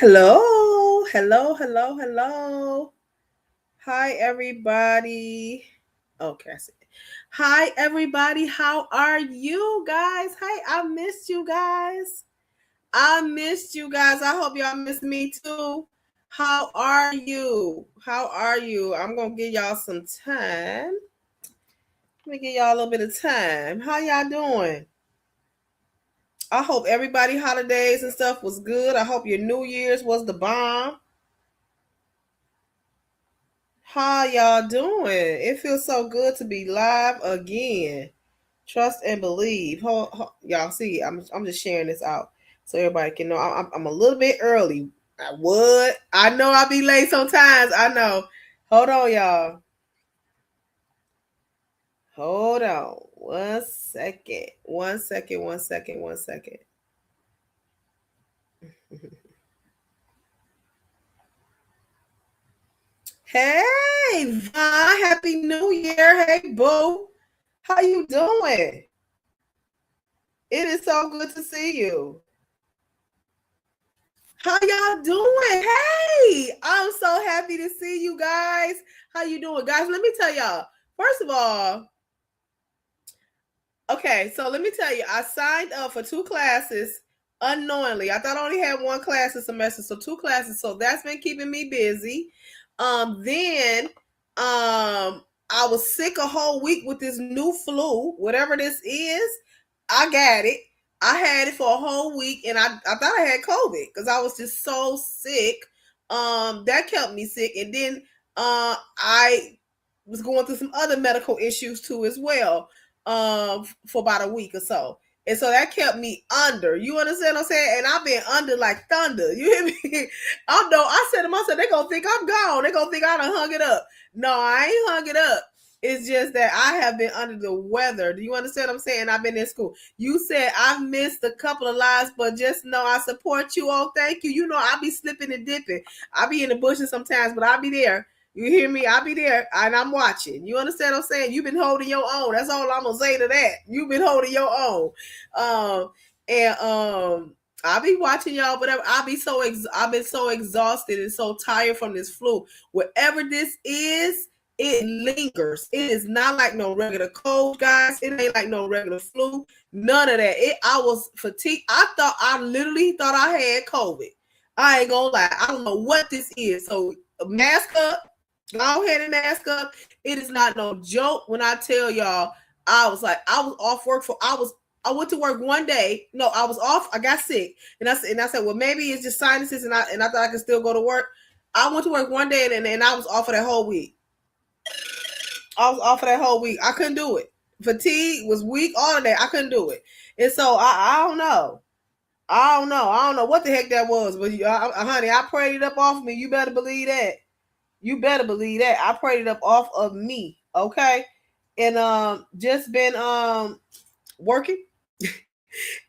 Hello, hello, hello, hello. Hi, everybody. Okay, I see. Hi, everybody. How are you guys? Hi, I missed you guys. I missed you guys. I hope y'all missed me too. How are you? How are you? I'm gonna give y'all some time. Let me give y'all a little bit of time. How y'all doing? I hope everybody holidays and stuff was good. I hope your New Year's was the bomb. How y'all doing? It feels so good to be live again. Trust and believe. Y'all see, I'm just sharing this out so everybody can know. I'm a little bit early. I would. I know I'll be late sometimes. I know. Hold on, y'all. Hold on. 1 second. 1 second. 1 second. 1 second. Hey, Vaughn. Happy New Year. Hey, Boo. How you doing? It is so good to see you. How y'all doing? Hey, I'm so happy to see you guys. How you doing, guys? Let me tell y'all. First of all, okay, so let me tell you, I signed up for 2 classes unknowingly. I thought I only had 1 class a semester, so 2 classes. So that's been keeping me busy. Then I was sick a whole week with this new flu, whatever this is. I got it. I had it for a whole week, and I thought I had COVID because I was just so sick. That kept me sick, and then I was going through some other medical issues too as well. For about a week or so. And so that kept me under. You understand what I'm saying? And I've been under like thunder. You hear me? I know. I said to myself, they're going to think I'm gone. They're going to think I done hung it up. No, I ain't hung it up. It's just that I have been under the weather. Do you understand what I'm saying? I've been in school. You said I've missed a couple of lives, but just know I support you. Oh, thank you. You know, I'll be slipping and dipping. I'll be in the bushes sometimes, but I'll be there. You hear me? I'll be there and I'm watching. You understand what I'm saying? You've been holding your own. That's all I'm gonna say to that. You've been holding your own. And I'll be watching y'all, whatever. I've been so exhausted and so tired from this flu. Whatever this is, it lingers. It is not like no regular cold, guys. It ain't like no regular flu. None of that. I was fatigued. I literally thought I had COVID. I ain't gonna lie. I don't know what this is. So mask up. Go ahead and mask up. It is not no joke when I tell y'all. I was off work I went to work one day. No, I was off. I got sick, and I said, well, maybe it's just sinuses, and I thought I could still go to work. I went to work one day, and I was off for that whole week. I was off for that whole week. I couldn't do it. Fatigue was weak. All of that. I couldn't do it, and so I don't know. I don't know. I don't know what the heck that was, but honey, I prayed it up off me. You better believe that. You better believe that. I prayed it up off of me. Okay. And just been working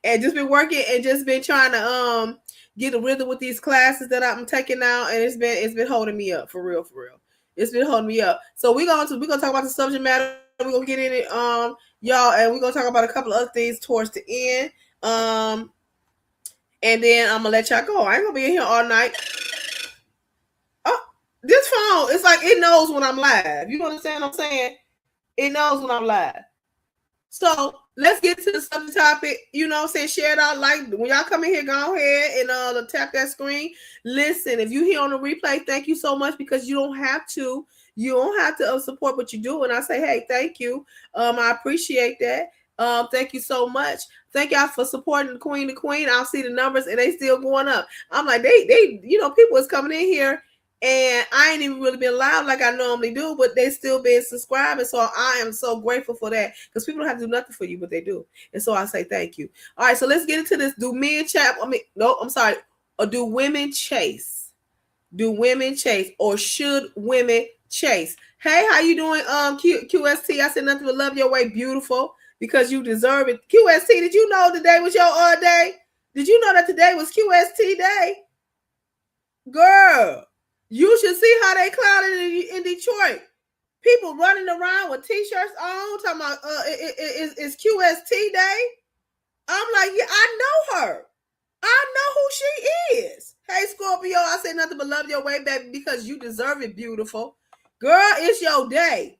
and just been working and just been trying to get a rhythm with these classes that I'm taking now, and it's been holding me up for real, for real. It's been holding me up. So we're gonna talk about the subject matter. We're gonna get in it, y'all, and we're gonna talk about a couple of other things towards the end. And then I'm gonna let y'all go. I ain't gonna be in here all night. This phone, it's like it knows when I'm live. You understand what I'm saying? It knows when I'm live. So let's get to the subject topic. You know what I'm saying? Share it out. Like when y'all come in here, go ahead and tap that screen. Listen, if you hear on the replay, thank you so much because you don't have to. You don't have to support what you do. And I say, hey, thank you. I appreciate that. Thank you so much. Thank y'all for supporting the queen. I'll see the numbers and they still going up. I'm like, they people is coming in here and I ain't even really been loud like I normally do, but they still been subscribing. So I am so grateful for that because people don't have to do nothing for you, but they do. And so I say thank you. All right, so let's get into this. Do men chat? I'm sorry. Or do women chase? Do women chase or should women chase? Hey, how you doing? QST. I said nothing but love your way, beautiful, because you deserve it. QST, did you know today was your day? Did you know that today was QST day? Girl, you should see how they clouded in Detroit. People running around with t-shirts on, talking about it's QST day. I'm like, yeah, I know her. I know who she is. Hey, Scorpio, I say nothing but love your way, baby, because you deserve it, beautiful. Girl, it's your day.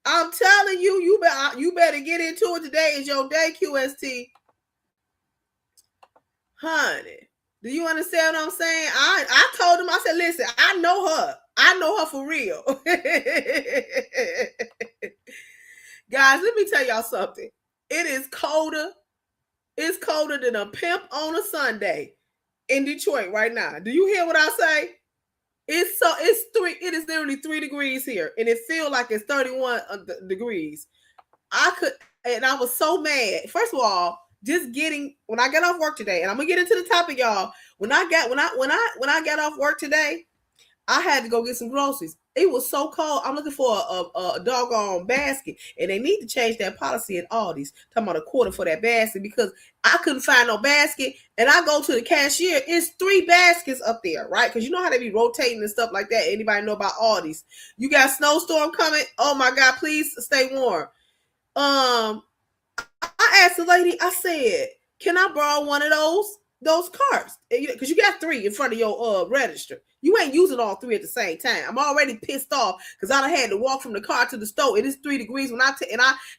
I'm telling you, you better get into it today. It's your day, QST. Honey, do you understand what I'm saying? I told him, I said, listen, I know her. I know her for real. Guys, let me tell y'all something. It is colder. It's colder than a pimp on a Sunday in Detroit right now. Do you hear what I say? It is literally 3 degrees here, and it feels like it's 31 degrees. I was so mad. First of all, when I got off work today, and I'm gonna get into the topic, y'all. When I got off work today, I had to go get some groceries. It was so cold. I'm looking for a doggone basket, and they need to change that policy at Aldi's. Talking about $1 for that basket because I couldn't find no basket, and I go to the cashier. It's 3 baskets up there, right? Because you know how they be rotating and stuff like that. Anybody know about Aldi's? You got snowstorm coming? Oh my God! Please stay warm. I asked the lady. I said, "Can I borrow one of those carts? Because you got 3 in front of your register. You ain't using all 3 at the same time. I'm already pissed off because I had to walk from the car to the store. It is 3 degrees when I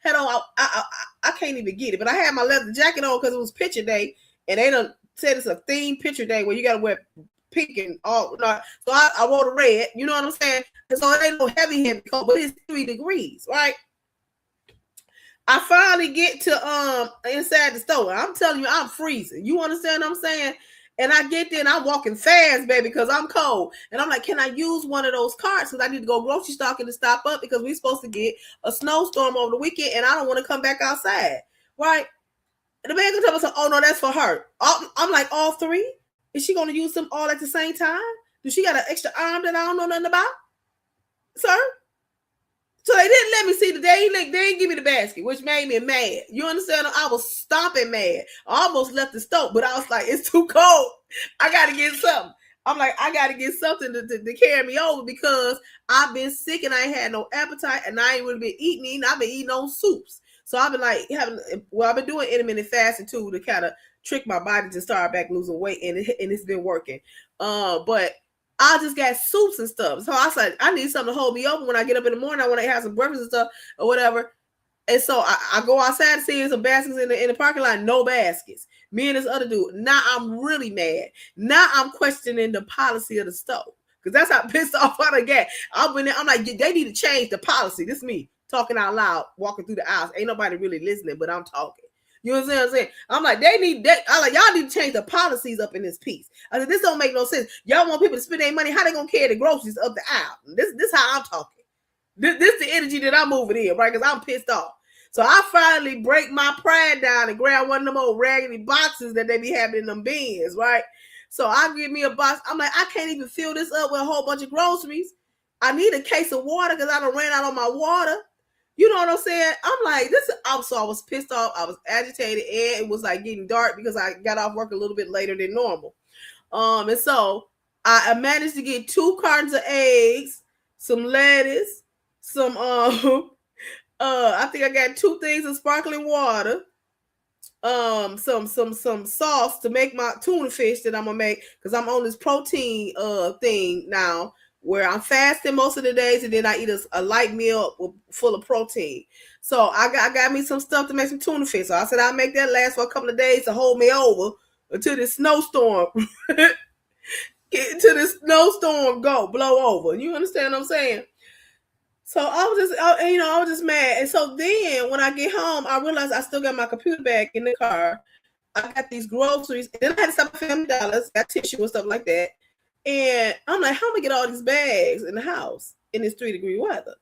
had on. I can't even get it, but I had my leather jacket on because it was picture day, and they done said it's a themed picture day where you got to wear pink and all. So I wore the red. You know what I'm saying? And so it ain't no heavy coat, but it's 3 degrees, right? I finally get to inside the store. I'm telling you, I'm freezing. You understand what I'm saying? And I get there and I'm walking fast, baby, because I'm cold. And I'm like, can I use one of those carts? Because I need to go grocery stocking to stop up because we're supposed to get a snowstorm over the weekend and I don't want to come back outside. Right? And the man comes up and says, oh, no, that's for her. I'm like, all 3? Is she going to use them all at the same time? Does she got an extra arm that I don't know nothing about? Sir? So they didn't let me see they didn't give me the basket, which made me mad. You understand? I was stomping mad. I almost left the stove, but I was like, it's too cold. I got to get something. I'm like, I got to get something to carry me over because I've been sick and I ain't had no appetite and I ain't really been eating. I've been eating on soups. So I've been I've been doing intermittent fasting too to kind of trick my body to start back losing weight and it's been working. But I just got soups and stuff. So I said, I need something to hold me open when I get up in the morning. I want to have some breakfast and stuff or whatever. And so I go outside to see some baskets in the parking lot. No baskets. Me and this other dude. Now I'm really mad. Now I'm questioning the policy of the store. Because that's how pissed off I get. I'm like, they need to change the policy. This is me talking out loud, walking through the aisles. Ain't nobody really listening, but I'm talking. You know what I'm saying? I'm like, y'all need to change the policies up in this piece. I said, this don't make no sense. Y'all want people to spend their money. How they gonna carry the groceries up the aisle? This how I'm talking. This the energy that I'm moving in, right? Because I'm pissed off. So I finally break my pride down and grab one of them old raggedy boxes that they be having in them bins, right? So I give me a box. I'm like, I can't even fill this up with a whole bunch of groceries. I need a case of water because I done ran out on my water. You know what I'm saying? I'm like, so I was pissed off. I was agitated, and it was like getting dark because I got off work a little bit later than normal. And so I managed to get 2 cartons of eggs, some lettuce, some I think I got 2 things of sparkling water, some sauce to make my tuna fish that I'm gonna make because I'm on this protein thing now, where I'm fasting most of the days and then I eat a light meal full of protein. So I got me some stuff to make some tuna fish. So I said I'll make that last for a couple of days to hold me over until this snowstorm blow over. You understand what I'm saying? So I was just mad. And so then when I get home, I realized I still got my computer bag in the car. I got these groceries. And then I had to stop at Family Dollars, got tissue and stuff like that. And I'm like, how am I get all these bags in the house in this 3-degree weather?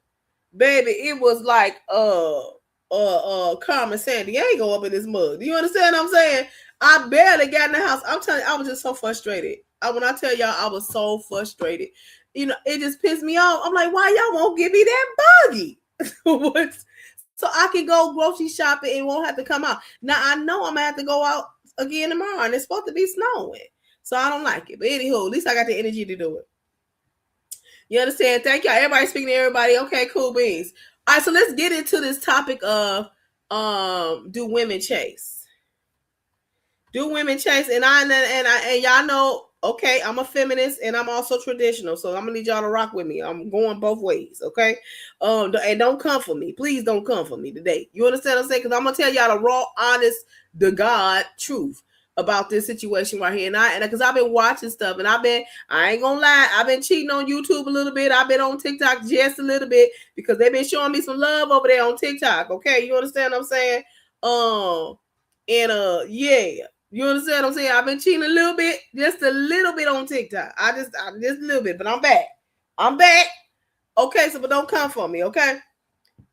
Baby, it was like Carmen Sandiego up in this mud. Do you understand what I'm saying? I barely got in the house. I'm telling you, I was just so frustrated. When I tell y'all, I was so frustrated. You know, it just pissed me off. I'm like, why y'all won't give me that buggy? So I can go grocery shopping and won't have to come out. Now, I know I'm going to have to go out again tomorrow, and it's supposed to be snowing. So I don't like it. But anywho, at least I got the energy to do it. You understand? Thank y'all. Everybody speaking to everybody. Okay, cool beans. All right, so let's get into this topic of do women chase? Do women chase? And y'all know Okay, I'm a feminist and I'm also traditional, so I'm gonna need y'all to rock with me. I'm going both ways, okay? And don't come for me, please. Don't come for me today. You understand what I'm saying? Because I'm gonna tell y'all the raw, honest, the God truth about this situation right here. And because I've been watching stuff, and I ain't gonna lie, I've been cheating on YouTube a little bit. I've been on TikTok just a little bit because they've been showing me some love over there on TikTok. Okay, you understand what I'm saying? Yeah. You understand what I'm saying? I've been cheating a little bit, just a little bit on TikTok. Just a little bit, but I'm back. I'm back. Okay, so but don't come for me, okay?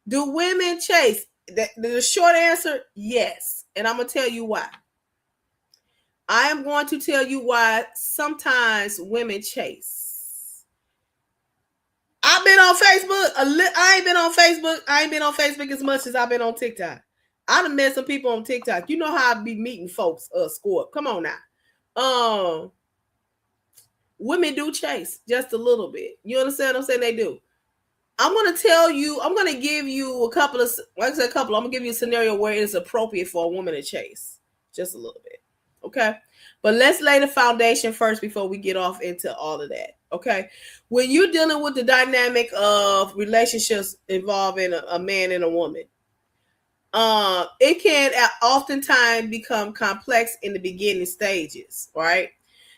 Do women chase? The short answer, yes. And I'm gonna tell you why. I am going to tell you why sometimes women chase. I've been on Facebook. I ain't been on Facebook. I ain't been on Facebook as much as I've been on TikTok. I done met some people on TikTok. You know how I be meeting folks, Scorp. Come on now. Women do chase just a little bit. You understand what I'm saying? They do. I'm going to give you a couple of, like I said, I'm going to give you a scenario where it's appropriate for a woman to chase. Just a little bit. Okay. But let's lay the foundation first before we get off into all of that. Okay. When you're dealing with the dynamic of relationships involving a man and a woman, it can oftentimes become complex in the beginning stages, right?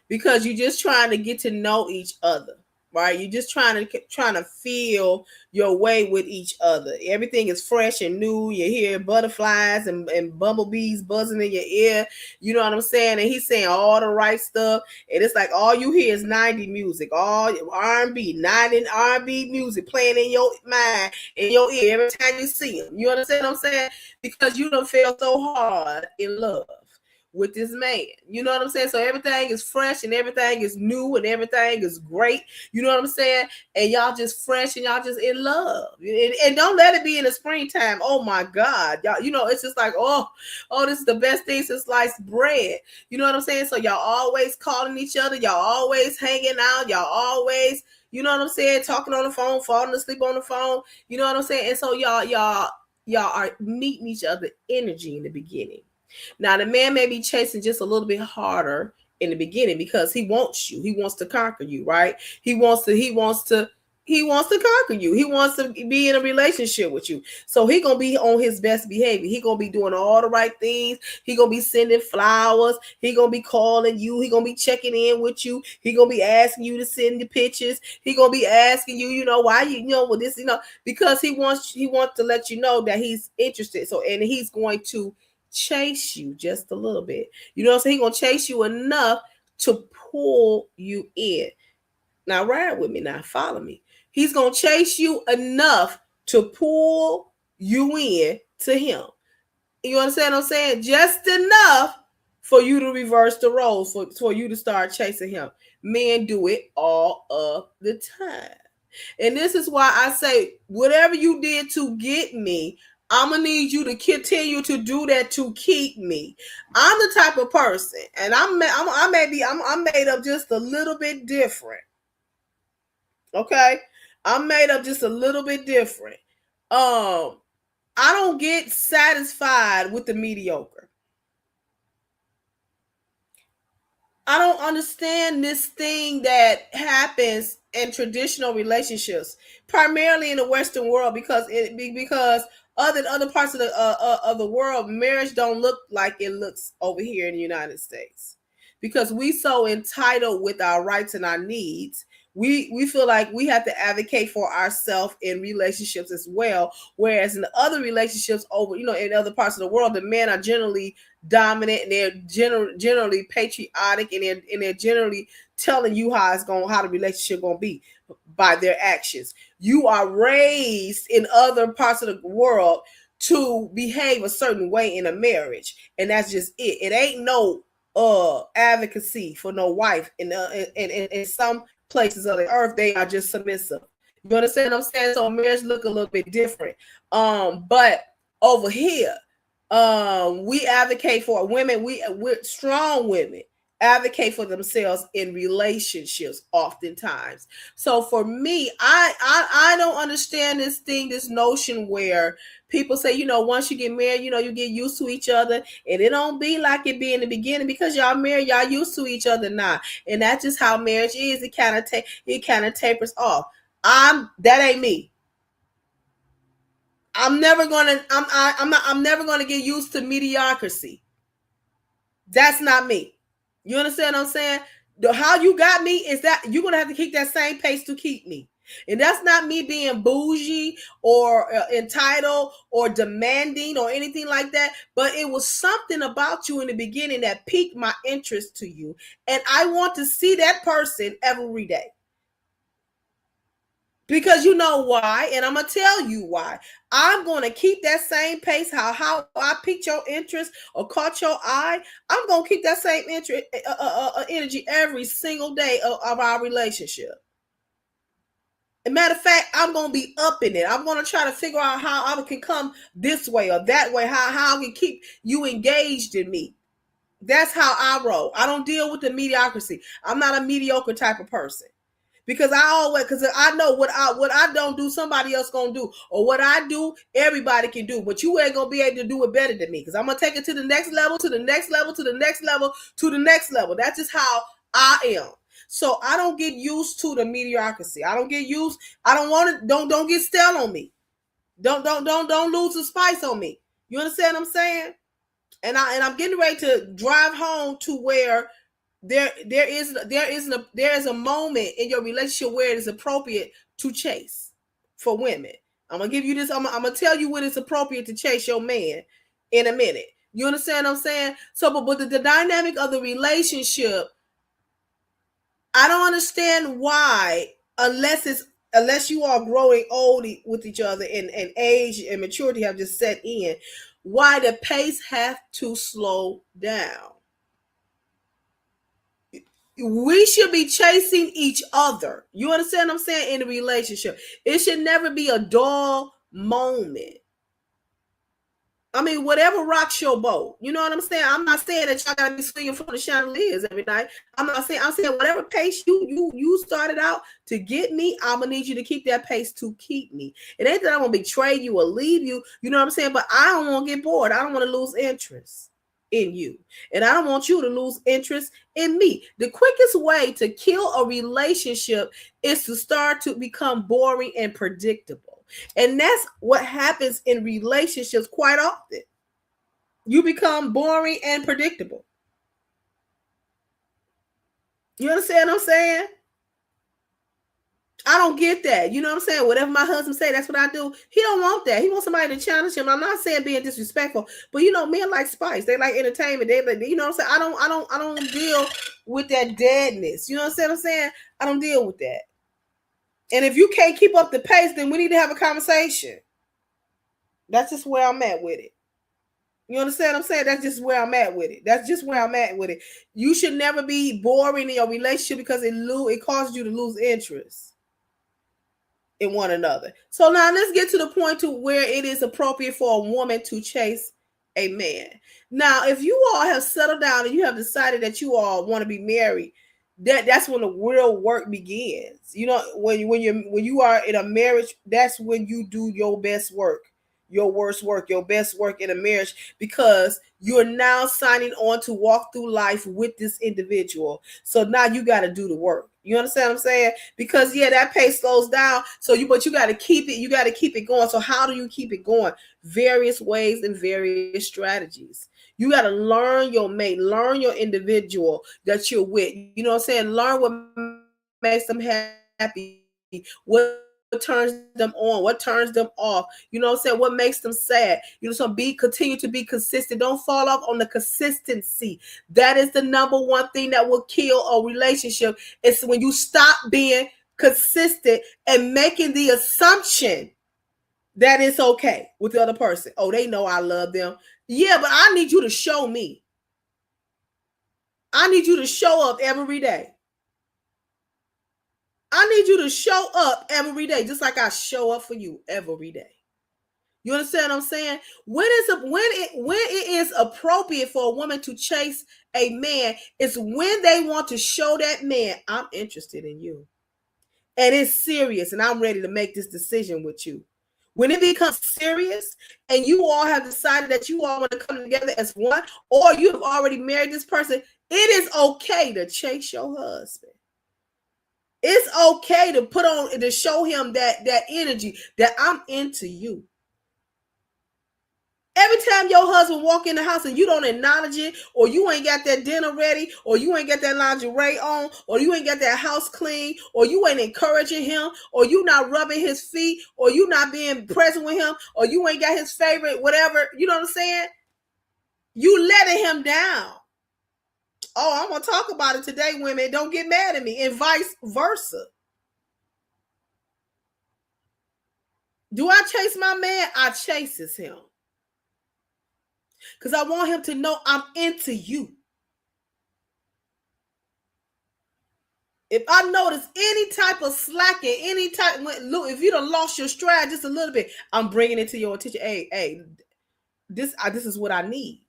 Because you're just trying to get to know each other, right? You're just trying to feel your way with each other. Everything is fresh and new. You hear butterflies and bumblebees buzzing in your ear. You know what I'm saying? And he's saying all the right stuff. And it's like all you hear is 90 music, all R&B, 90 R&B music playing in your mind, in your ear every time you see him. You understand what I'm saying? Because you don't feel so hard in love with this man. You know what I'm saying? So everything is fresh and everything is new and everything is great. You know what I'm saying? And y'all just fresh and y'all just in love. And don't let it be in the springtime. Oh my God. Y'all, you know, it's just like, oh, this is the best thing since sliced bread. You know what I'm saying? So y'all always calling each other. Y'all always hanging out. Y'all always, you know what I'm saying? Talking on the phone, falling asleep on the phone. You know what I'm saying? And so y'all are meeting each other energy in the beginning. Now, the man may be chasing just a little bit harder in the beginning because he wants you. He wants to conquer you, right? He wants to conquer you. He wants to be in a relationship with you. So he gonna be on his best behavior. He gonna be doing all the right things. He gonna be sending flowers. He gonna be calling you. He gonna be checking in with you. He gonna be asking you to send the pictures. He gonna be asking you, you know, why with this, because he wants to let you know that he's interested. So, and he's going to chase you just a little bit. You know what I'm saying? He's gonna chase you enough to pull you in. Now ride with me now, follow me. He's gonna chase you enough to pull you in to him. You understand what I'm saying? Just enough for you to reverse the roles, for you to start chasing him. Men do it all of the time. And this is why I say, whatever you did to get me, I'm gonna need you to continue to do that to keep me. I'm the type of person, and I'm made up just a little bit different. Okay, I'm made up just a little bit different. I don't get satisfied with the mediocre. I don't understand this thing that happens in traditional relationships, primarily in the Western world, because other parts of the world, marriage don't look like it looks over here in the United States, because we so entitled with our rights and our needs. We feel like we have to advocate for ourselves in relationships as well. Whereas in the other relationships in other parts of the world, the men are generally dominant and they're generally patriotic, and they're generally telling you how the relationship gonna be by their actions. You are raised in other parts of the world to behave a certain way in a marriage, and that's just it. It ain't no advocacy for no wife. In some places of the earth, they are just submissive. You understand what I'm saying? So marriage look a little bit different. But over here, we advocate for women. We're strong women advocate for themselves in relationships oftentimes. So for me, I don't understand this notion where people say, once you get married, you get used to each other, and it don't be like it be in the beginning because y'all married, y'all used to each other now, and that's just how marriage is. It kind of tapers off. That ain't me. I'm never gonna get used to mediocrity. That's not me. You understand what I'm saying? How you got me is that you're gonna have to keep that same pace to keep me. And that's not me being bougie or entitled or demanding or anything like that. But it was something about you in the beginning that piqued my interest to you. And I want to see that person every day. Because you know why, and I'm gonna tell you why. I'm gonna keep that same pace. How I piqued your interest or caught your eye. I'm gonna keep that same interest, energy every single day of our relationship. As a matter of fact, I'm gonna be up in it. I'm gonna try to figure out how I can come this way or that way. How I can keep you engaged in me. That's how I roll. I don't deal with the mediocrity. I'm not a mediocre type of person. Because I know what I don't do, somebody else gonna do, or what I do, everybody can do. But you ain't gonna be able to do it better than me, because I'm gonna take it to the next level, to the next level, to the next level, to the next level. That's just how I am. So I don't get used to the mediocrity. I don't get used. I don't want to. Don't get stale on me. Don't lose the spice on me. You understand what I'm saying? And I'm getting ready to drive home to where there is a moment in your relationship where it is appropriate to chase for women. I'm gonna give you this. I'm gonna tell you when it's appropriate to chase your man in a minute. You understand what I'm saying? So, but the dynamic of the relationship, I don't understand why, unless you are growing old with each other and age and maturity have just set in, why the pace have to slow down. We should be chasing each other. You understand what I'm saying? In a relationship, it should never be a dull moment. I mean, whatever rocks your boat. You know what I'm saying? I'm not saying that y'all gotta be swinging from the chandeliers every night. I'm saying whatever pace you started out to get me, I'm gonna need you to keep that pace to keep me. It ain't that I'm gonna betray you or leave you. You know what I'm saying? But I don't want to get bored. I don't want to lose interest in you, and I don't want you to lose interest in me. The quickest way to kill a relationship is to start to become boring and predictable. And that's what happens in relationships quite often. You become boring and predictable. You understand what I'm saying? I don't get that. You know what I'm saying? Whatever my husband say, that's what I do. He don't want that. He wants somebody to challenge him. I'm not saying being disrespectful, but men like spice. They like entertainment. They like, you know what I'm saying? I don't deal with that deadness. You know what I'm saying? I don't deal with that. And if you can't keep up the pace, then we need to have a conversation. That's just where I'm at with it. You understand what I'm saying? That's just where I'm at with it. That's just where I'm at with it. You should never be boring in your relationship because it causes you to lose interest in one another. So now let's get to the point to where it is appropriate for a woman to chase a man. Now, if you all have settled down and you have decided that you all want to be married, that's when the real work begins. When you are in a marriage, that's when you do your best work, your worst work, your best work in a marriage, because you're now signing on to walk through life with this individual. So now you got to do the work. You understand what I'm saying? Because that pace slows down. But you got to keep it. You got to keep it going. So how do you keep it going? Various ways and various strategies. You got to learn your mate, learn your individual that you're with. You know what I'm saying? Learn what makes them happy, what turns them on, what turns them off. You know what I'm saying? What makes them sad. So continue to be consistent. Don't fall off on the consistency. That is the number one thing that will kill a relationship. It's when you stop being consistent and making the assumption that it's okay with the other person. Oh, they know I love them. Yeah, but I need you to show me. I need you to show up every day. I need you to show up every day, just like I show up for you every day. You understand what I'm saying? When it is appropriate for a woman to chase a man, it's when they want to show that man, I'm interested in you. And it's serious, and I'm ready to make this decision with you. When it becomes serious and you all have decided that you all want to come together as one, or you have already married this person, it is okay to chase your husband. It's okay to put on, to show him that energy, that I'm into you. Every time your husband walk in the house and you don't acknowledge it, or you ain't got that dinner ready, or you ain't got that lingerie on, or you ain't got that house clean, or you ain't encouraging him, or you not rubbing his feet, or you not being present with him, or you ain't got his favorite whatever, you know what I'm saying? You letting him down. Oh, I'm gonna talk about it today, women. Don't get mad at me, and vice versa. Do I chase my man? I chases him. Because I want him to know I'm into you. If I notice any type of slacking, any type, look, if you done lost your stride just a little bit, I'm bringing it to your attention. Hey, this is what I need.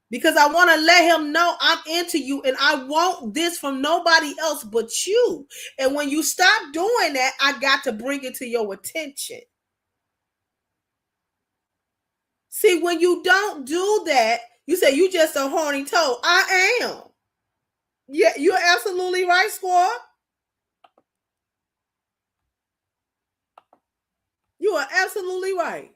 Because I want to let him know I'm into you, and I want this from nobody else but you. And when you stop doing that, I got to bring it to your attention. See, when you don't do that, you say you just a horny toad. I am. Yeah, you're absolutely right, squad. You are absolutely right.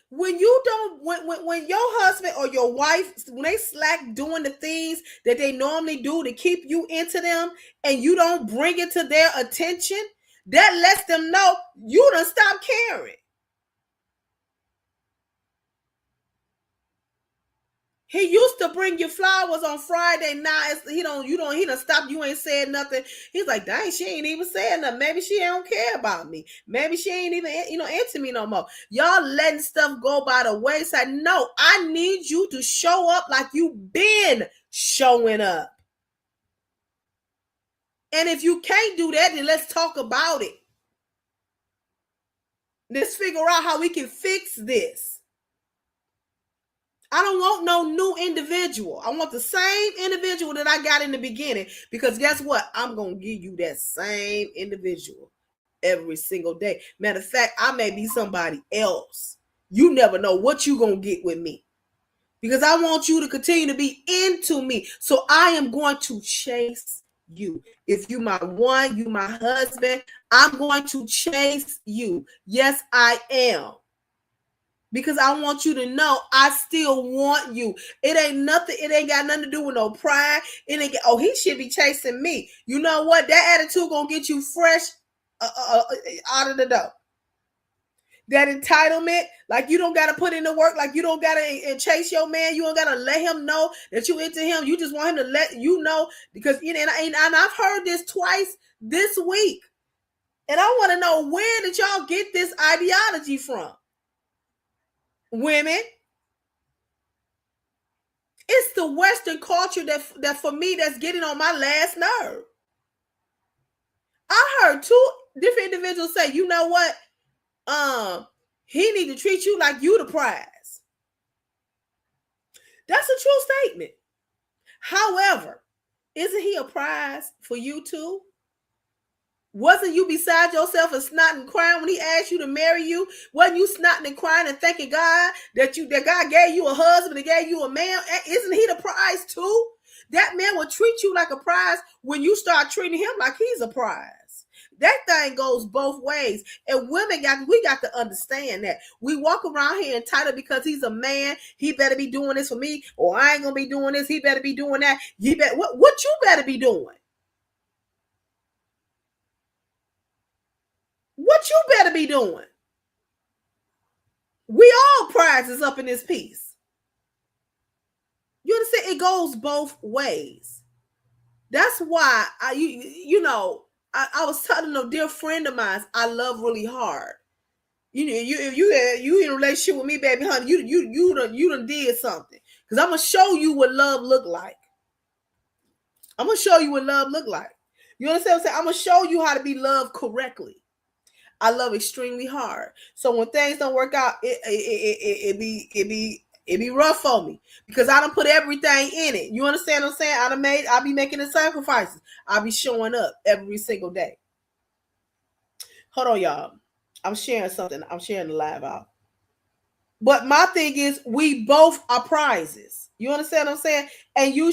When you don't, when your husband or your wife, when they slack doing the things that they normally do to keep you into them, and you don't bring it to their attention, that lets them know you done stop caring. He used to bring you flowers on Friday nights. He done stopped. You ain't said nothing. He's like, dang, she ain't even saying nothing. Maybe she don't care about me. Maybe she ain't even, into me no more. Y'all letting stuff go by the wayside. No, I need you to show up like you been showing up. And if you can't do that, then let's talk about it. Let's figure out how we can fix this. I don't want no new individual. I want the same individual that I got in the beginning, because guess what? I'm going to give you that same individual every single day. Matter of fact, I may be somebody else. You never know what you're going to get with me, because I want you to continue to be into me. So I am going to chase you. If you my one, you my husband, I'm going to chase you. Yes, I am. Because I want you to know I still want you. It ain't got nothing to do with no pride. He should be chasing me. You know what? That attitude gonna get you fresh out of the door. That entitlement, like you don't gotta put in the work, like you don't gotta chase your man. You don't gotta let him know that you into him. You just want him to let you know, because and I've heard this twice this week, and I want to know, where did y'all get this ideology from? Women, it's the Western culture that for me, that's getting on my last nerve. I heard two different individuals say, you know what? He need to treat you like you the prize. That's a true statement. However, isn't he a prize for you too? Wasn't you beside yourself and snotting and crying when he asked you to marry you? Wasn't you snotting and crying and thanking God that God gave you a husband and gave you a man? Isn't he the prize too? That man will treat you like a prize when you start treating him like he's a prize. That thing goes both ways. And women we got to understand that. We walk around here entitled because he's a man. He better be doing this for me, or I ain't gonna be doing this. He better be doing that. What you better be doing? What you better be doing? We all prizes up in this piece. You understand? It goes both ways. That's why I was telling a dear friend of mine I love really hard. If you in a relationship with me, baby, honey, you done did something. Because I'm gonna show you what love look like. I'm gonna show you what love look like. You understand what I'm saying? I'm gonna show you how to be loved correctly. I love extremely hard. So when things don't work out, it be rough for me because I don't put everything in it. You understand what I'm saying? I'll be making the sacrifices. I'll be showing up every single day. Hold on, y'all. I'm sharing something. I'm sharing the live out. But my thing is, we both are prizes. You understand what I'm saying? And you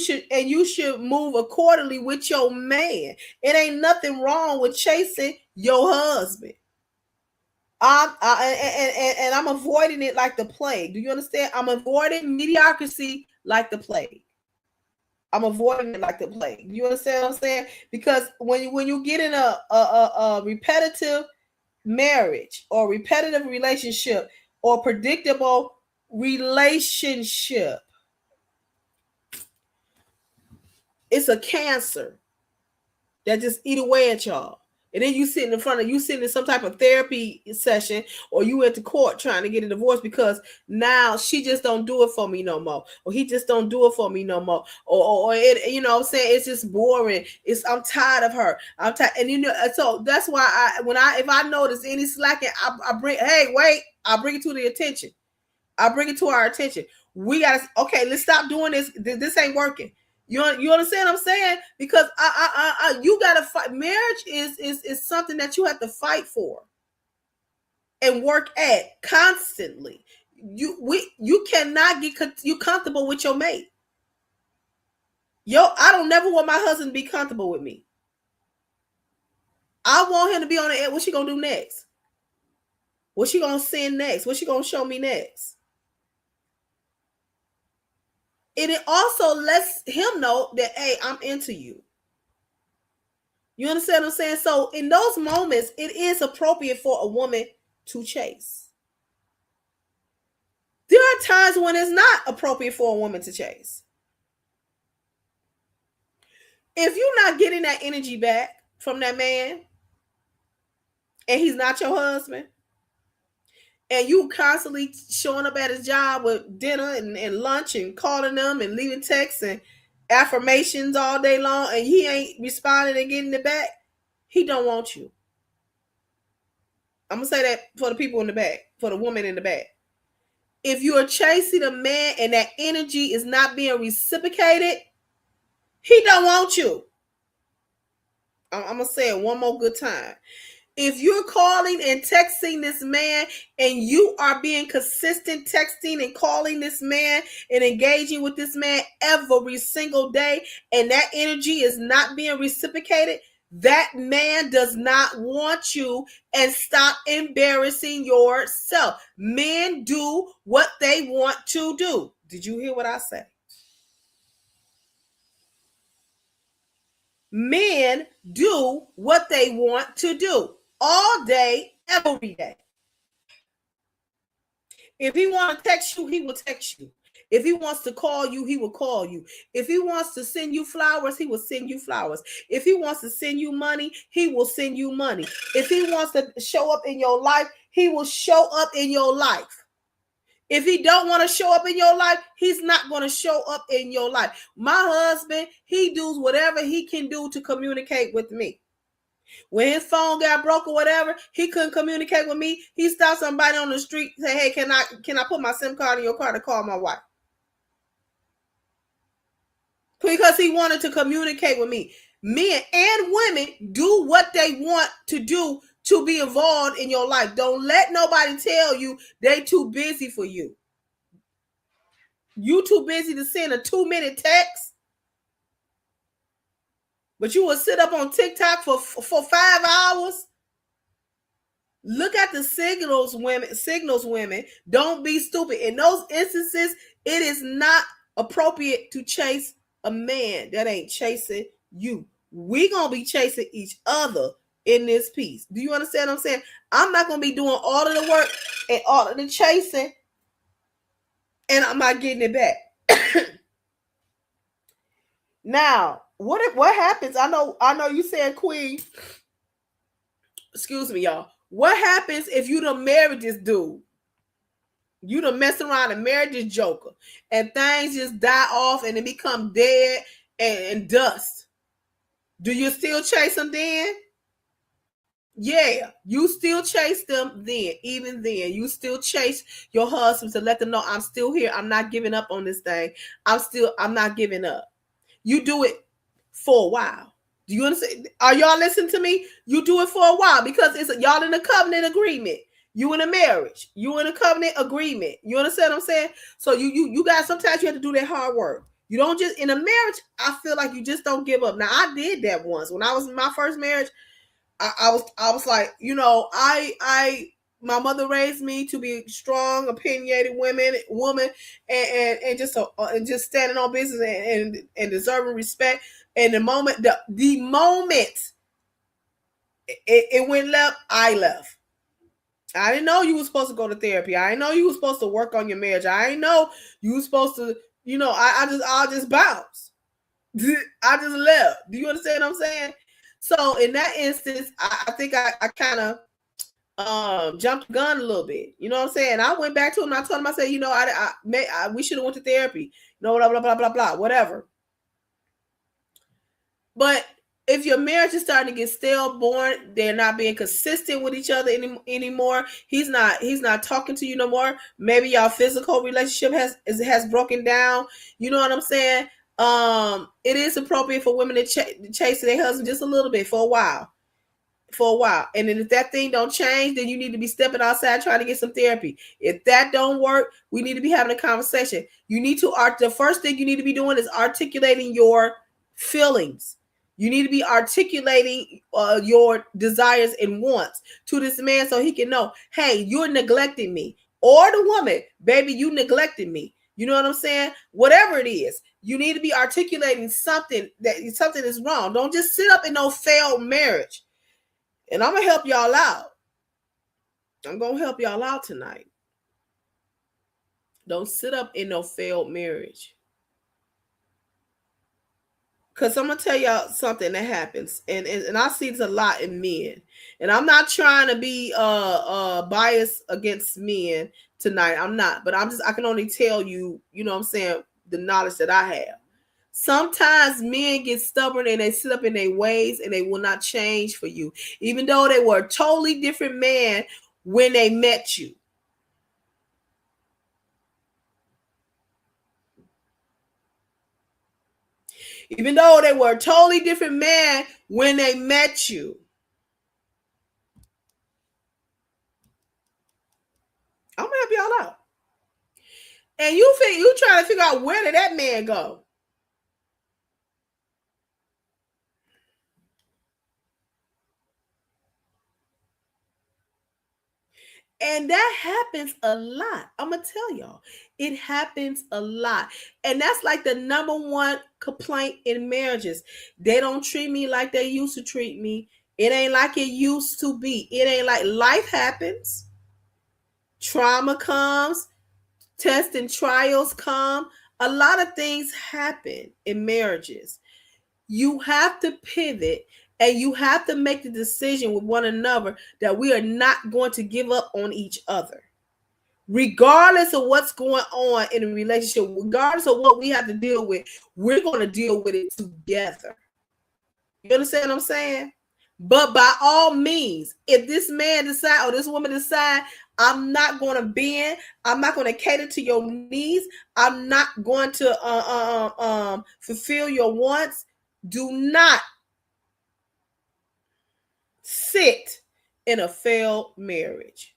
should move accordingly with your man. It ain't nothing wrong with chasing your husband. I'm avoiding it like the plague. Do you understand? I'm avoiding mediocrity like the plague. I'm avoiding it like the plague. You understand what I'm saying? Because when you get in a repetitive marriage or repetitive relationship or predictable relationship, it's a cancer that just eat away at y'all. And then you sitting in some type of therapy session, or you went to court trying to get a divorce because now she just don't do it for me no more, or he just don't do it for me no more, or it, you know what I'm saying, it's just boring. I'm tired of her. I'm tired, and so that's why if I notice any slacking, I bring it to the attention. I bring it to our attention. We gotta let's stop doing this. This ain't working. You understand what I'm saying? Because you gotta fight. Marriage is something that you have to fight for and work at constantly. You cannot get you comfortable with your mate. I don't never want my husband to be comfortable with me. I want him to be on the edge. What's she gonna do next? What's she gonna send next? What's she gonna show me next? And it also lets him know that, hey, I'm into you. You understand what I'm saying? So in those moments, it is appropriate for a woman to chase. There are times when it's not appropriate for a woman to chase. If you're not getting that energy back from that man, and he's not your husband, and you constantly showing up at his job with dinner and lunch and calling them and leaving texts and affirmations all day long, and he ain't responding and getting it back, he don't want you. I'm gonna say that for the people in the back, for the woman in the back. If you are chasing a man and that energy is not being reciprocated, he don't want you. I'm gonna say it one more good time. If you're calling and texting this man and you are being consistent texting and calling this man and engaging with this man every single day, and that energy is not being reciprocated, that man does not want you, and stop embarrassing yourself. Men do what they want to do. Did you hear what I said? Men do what they want to do all day, every day. If he wants to text you, he will text you. If he wants to call you, he will call you. If he wants to send you flowers, he will send you flowers. If he wants to send you money, he will send you money. If he wants to show up in your life, he will show up in your life. If he don't want to show up in your life, he's not going to show up in your life. My husband, he does whatever he can do to communicate with me. When his phone got broke or whatever, he couldn't communicate with me. He stopped somebody on the street, say, hey, can I put my SIM card in your car to call my wife? Because he wanted to communicate with me. Men and women do what they want to do to be involved in your life. Don't let nobody tell you they too busy for you. You too busy to send a 2-minute text, but you will sit up on TikTok for 5 hours. Look at the signals, women. Don't be stupid. In those instances, it is not appropriate to chase a man that ain't chasing you. We gonna be chasing each other in this piece. Do you understand what I'm saying? I'm not gonna be doing all of the work and all of the chasing, and I'm not getting it back. Now, what happens? I know you said, Queen. Excuse me, y'all. What happens if you done married this dude? You done messed around and married this joker, and things just die off and it become dead and dust. Do you still chase him then? Yeah, you still chase them then. Even then, you still chase your husband to let them know, I'm still here. I'm not giving up on this thing. I'm not giving up. You do it for a while. Do you understand? Are y'all listening to me? You do it for a while because it's y'all in a covenant agreement. You in a marriage. You in a covenant agreement. You understand what I'm saying? So you guys, sometimes you have to do that hard work. You don't just in a marriage. I feel like you just don't give up. Now I did that once when I was in my first marriage. I was like, you know, my mother raised me to be strong, opinionated woman, and just standing on business and deserving respect. And the moment it went left, I left. I didn't know you were supposed to go to therapy. I didn't know you were supposed to work on your marriage. I didn't know you were supposed to, you know, I just bounced. I just left. Do you understand what I'm saying? So in that instance, I think I kind of jumped the gun a little bit. You know what I'm saying? I went back to him. And I told him, I said, you know, we should have went to therapy. You know, blah blah blah blah blah, whatever. But if your marriage is starting to get stale, boring, they're not being consistent with each other anymore. He's not talking to you no more. Maybe y'all physical relationship has broken down. You know what I'm saying? It is appropriate for women to chase their husband just a little bit for a while. And then if that thing don't change, then you need to be stepping outside trying to get some therapy. If that don't work, we need to be having a conversation. You need to the first thing you need to be doing is articulating your feelings. You need to be articulating your desires and wants to this man so he can know, hey, you're neglecting me. Or the woman, baby, you neglected me. You know what I'm saying? Whatever it is, you need to be articulating something is wrong. Don't just sit up in no failed marriage. And I'm going to help y'all out. I'm going to help y'all out tonight. Don't sit up in no failed marriage. Because I'm going to tell y'all something that happens. And I see this a lot in men. And I'm not trying to be biased against men tonight. I'm not. But I can only tell you, you know what I'm saying, the knowledge that I have. Sometimes men get stubborn and they sit up in their ways and they will not change for you. Even though they were a totally different man when they met you. Even though they were a totally different man when they met you. I'm going to help y'all out. And you trying to figure out, where did that man go? And that happens a lot. I'm going to tell y'all. It happens a lot. And that's like the number one complaint in marriages. They don't treat me like they used to treat me. It ain't like it used to be. It ain't like life happens. Trauma comes. Tests and trials come. A lot of things happen in marriages. You have to pivot and you have to make the decision with one another that we are not going to give up on each other. Regardless of what's going on in a relationship, regardless of what we have to deal with, we're going to deal with it together. You understand what I'm saying? But by all means, if this man decide or this woman decide, I'm not going to bend, I'm not going to cater to your needs, I'm not going to fulfill your wants, do not sit in a failed marriage.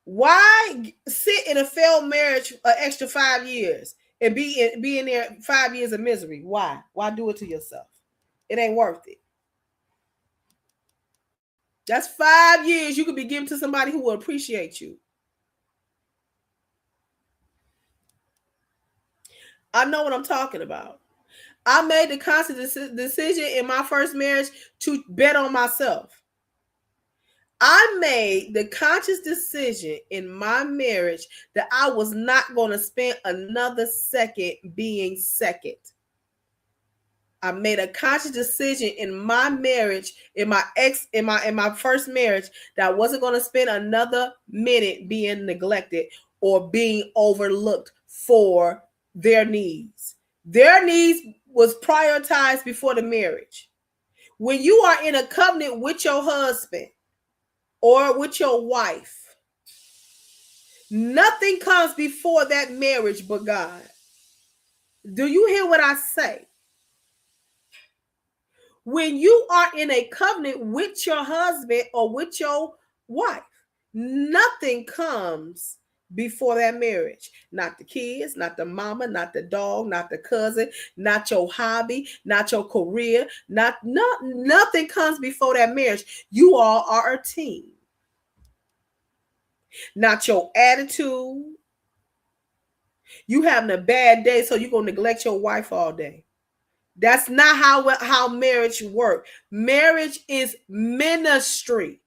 Why sit in a failed marriage an extra 5 years and be in there 5 years of misery? Why? Why do it to yourself? It ain't worth it. That's 5 years you could be giving to somebody who will appreciate you. I know what I'm talking about. I made the conscious decision in my first marriage to bet on myself. I made the conscious decision in my marriage that I was not going to spend another second being second. I made a conscious decision in my marriage, in my first marriage, that I wasn't going to spend another minute being neglected or being overlooked for their needs. Their needs was prioritized before the marriage. When you are in a covenant with your husband or with your wife, nothing comes before that marriage but God. Do you hear what I say? When you are in a covenant with your husband or with your wife, nothing comes before that marriage. Not the kids, not the mama, not the dog, not the cousin, not your hobby, not your career, nothing comes before that marriage. You all are a team. Not your attitude. You having a bad day, so you're gonna neglect your wife all day. That's not how marriage works. Marriage is ministry.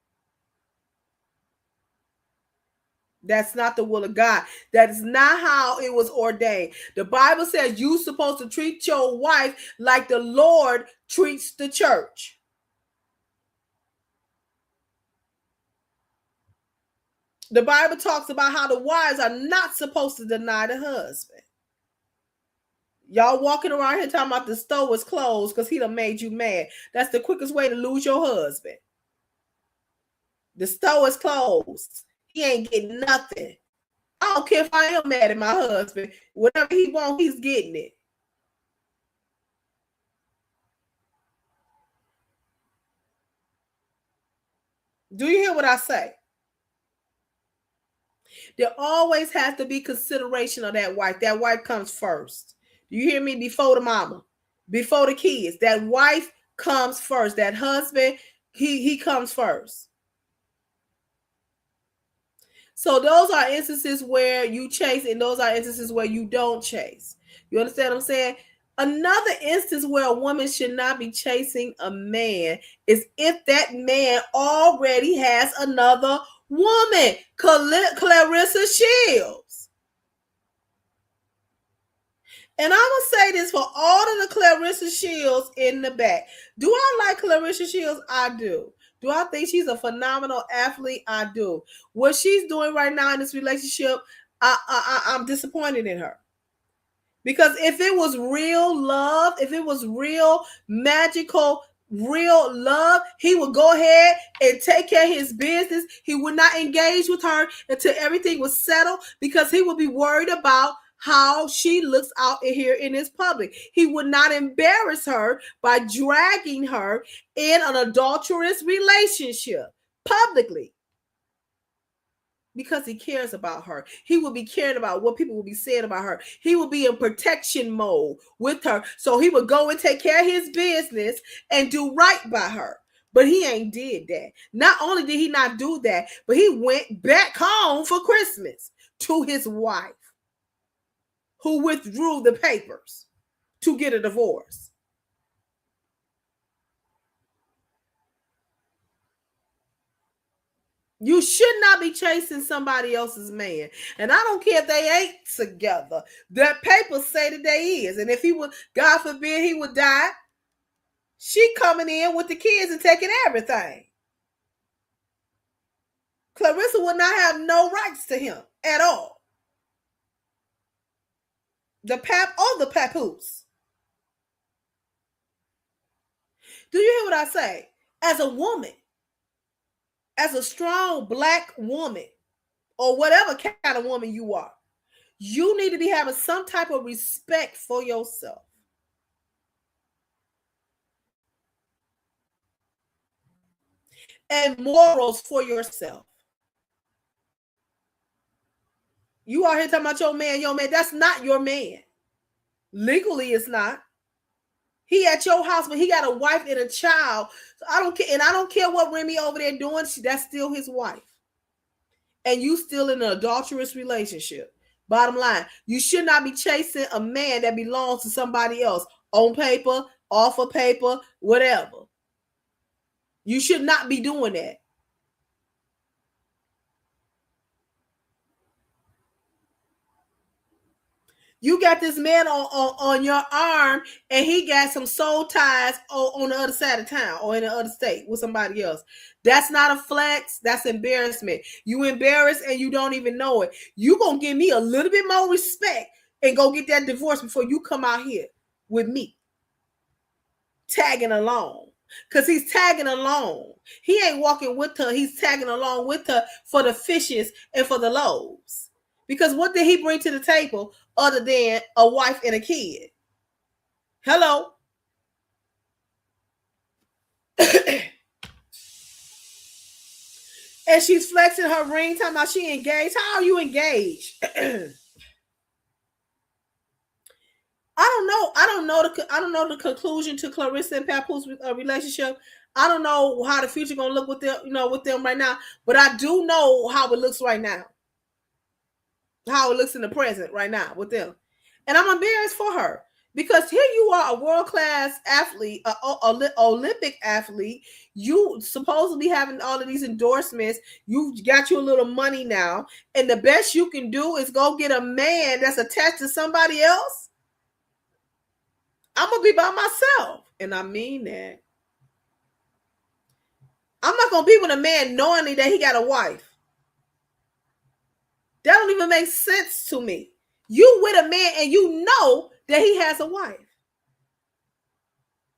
That's not the will of God. That is not how it was ordained. The Bible says you're supposed to treat your wife like the Lord treats the church. The Bible talks about how the wives are not supposed to deny the husband. Y'all walking around here talking about the store was closed because he done made you mad. That's the quickest way to lose your husband. The store is closed. He ain't getting nothing. I don't care if I am mad at my husband. Whatever he wants, he's getting it. Do you hear what I say? There always has to be consideration of that wife. That wife comes first. Do you hear me? Before the mama, before the kids. That wife comes first. That husband, he comes first. So those are instances where you chase, and those are instances where you don't chase. You understand what I'm saying? Another instance where a woman should not be chasing a man is if that man already has another woman. Clarissa Shields. And I'm going to say this for all of the Clarissa Shields in the back. Do I like Clarissa Shields? I do. Do I think she's a phenomenal athlete? I do. What she's doing right now in this relationship, I'm disappointed in her. Because if it was real love, if it was real magical, real love, he would go ahead and take care of his business. He would not engage with her until everything was settled, because he would be worried about how she looks out here in his public. He would not embarrass her by dragging her in an adulterous relationship publicly, because he cares about her. He will be caring about what people will be saying about her. He will be in protection mode with her. So he would go and take care of his business and do right by her. But he ain't did that. Not only did he not do that, but he went back home for Christmas to his wife, who withdrew the papers to get a divorce. You should not be chasing somebody else's man. And I don't care if they ain't together. That papers say that they is. And if he would, God forbid, he would die, she coming in with the kids and taking everything. Clarissa would not have no rights to him at all. The pap or the papoose. Do you hear what I say? As a woman, as a strong Black woman, or whatever kind of woman you are, you need to be having some type of respect for yourself. And morals for yourself. You are here talking about your man. That's not your man. Legally, it's not. He at your house, but he got a wife and a child. So I don't care, and I don't care what Remy over there doing. That's still his wife. And you still in an adulterous relationship. Bottom line, you should not be chasing a man that belongs to somebody else on paper, off of paper, whatever. You should not be doing that. You got this man on your arm, and he got some soul ties on the other side of town or in the other state with somebody else. That's not a flex. That's embarrassment. You embarrassed and you don't even know it. You gonna give me a little bit more respect and go get that divorce before you come out here with me tagging along. Because he's tagging along. He ain't walking with her. He's tagging along with her for the fishes and for the loaves. Because what did he bring to the table other than a wife and a kid? Hello. And she's flexing her ring, talking about she engaged. How are you engaged? I don't know the conclusion to Clarissa and Papoose relationship. I don't know how the future gonna look with them, with them right now. But I do know how it looks right now. How it looks in the present right now with them, and I'm embarrassed for her. Because here you are, a world-class athlete, an Olympic athlete. You supposedly having all of these endorsements. You've got you a little money now. And the best you can do is go get a man that's attached to somebody else. I'm going to be by myself. And I mean that. I'm not going to be with a man knowing that he got a wife. That don't even make sense to me. You with a man and you know that he has a wife.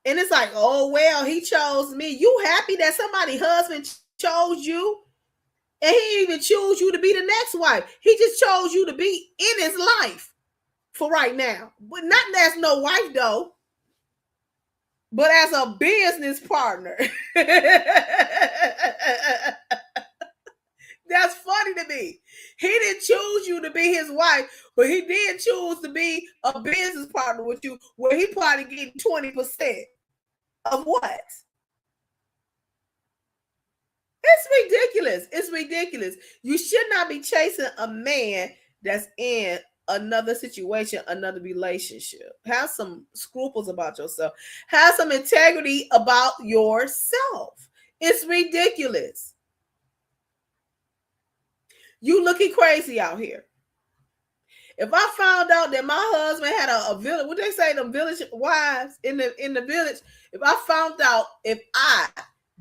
And it's like, oh, well, he chose me. You happy that somebody's husband chose you? And he didn't even choose you to be the next wife. He just chose you to be in his life for right now. But not as no wife, though. But as a business partner. That's funny to me. He didn't choose you to be his wife, but he did choose to be a business partner with you, where he probably getting 20% of what? It's ridiculous. It's ridiculous. You should not be chasing a man that's in another situation, another relationship. Have some scruples about yourself. Have some integrity about yourself. It's ridiculous. You looking crazy out here. If I found out that my husband had a village, what they say, them village wives in the village, if I found out, if I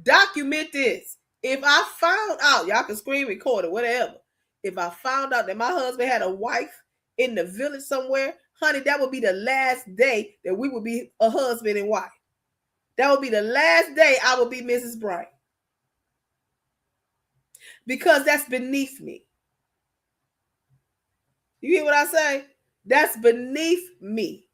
document this, if I found out, y'all can screen record it, whatever. If I found out that my husband had a wife in the village somewhere, honey, that would be the last day that we would be a husband and wife. That would be the last day I would be Mrs. Bright. Because that's beneath me. You hear what I say? That's beneath me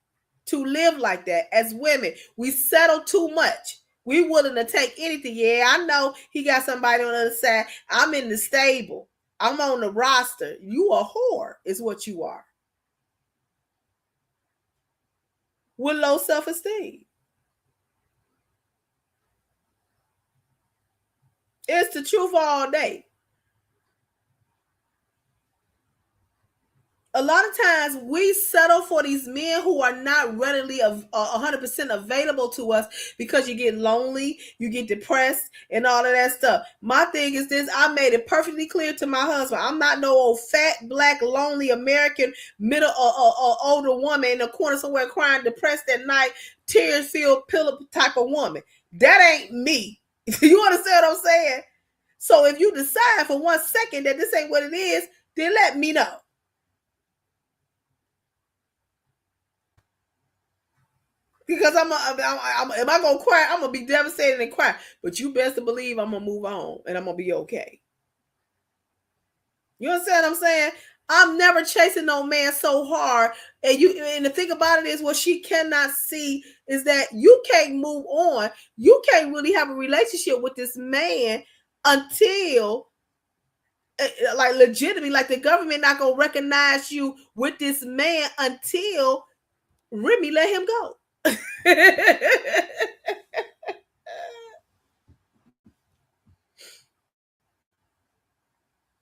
to live like that. As women, we settle too much. We willing to take anything. Yeah, I know he got somebody on the other side. I'm in the stable. I'm on the roster. You a whore is what you are. With low self-esteem. It's the truth all day. A lot of times we settle for these men who are not readily 100% available to us because you get lonely, you get depressed, and all of that stuff. My thing is this: I made it perfectly clear to my husband, I'm not no old fat, black, lonely American middle older woman in the corner somewhere crying, depressed at night, tears-filled pillow type of woman. That ain't me. You understand what I'm saying? So if you decide for 1 second that this ain't what it is, then let me know. Because am I gonna cry? I'm gonna be devastated and cry. But you best to believe I'm gonna move on and I'm gonna be okay. You understand what I'm saying? I'm never chasing no man so hard. And the thing about it is, what she cannot see is that you can't move on. You can't really have a relationship with this man until, like, legitimately, like the government not gonna recognize you with this man until Remy let him go.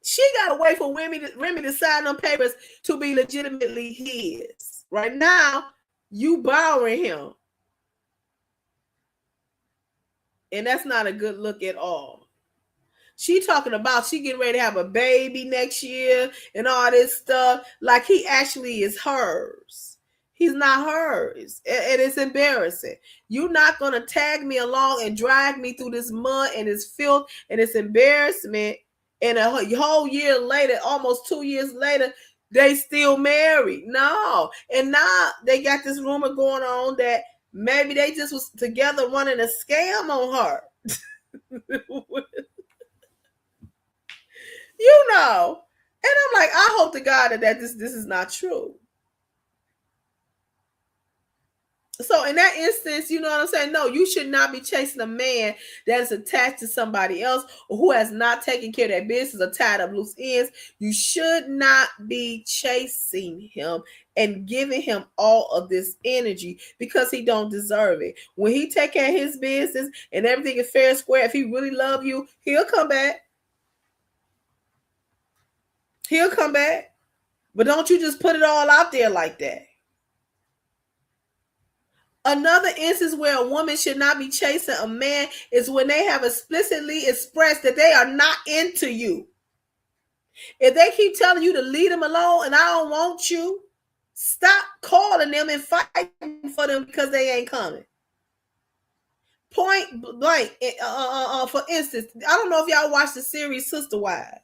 She got to wait for Remy to sign them papers to be legitimately his. Right now, you borrowing him. And that's not a good look at all. She talking about she getting ready to have a baby next year and all this stuff. Like he actually is hers. He's not hers. And it's embarrassing. You're not going to tag me along and drag me through this mud and this filth and this embarrassment. And a whole year later, almost 2 years later, they still married. No. And now they got this rumor going on that Maybe they just was together running a scam on her. You know. And I'm like, I hope to God that this is not true. So in that instance, you know what I'm saying? No, you should not be chasing a man that is attached to somebody else or who has not taken care of their business or tied up loose ends. You should not be chasing him and giving him all of this energy because he don't deserve it. When he take care of his business and everything is fair and square, if he really love you, he'll come back. He'll come back. But don't you just put it all out there like that. Another instance where a woman should not be chasing a man is when they have explicitly expressed that they are not into you. If they keep telling you to leave them alone and I don't want you, stop calling them and fighting for them because they ain't coming. Point blank. For instance, I don't know if y'all watch the series Sister Wives.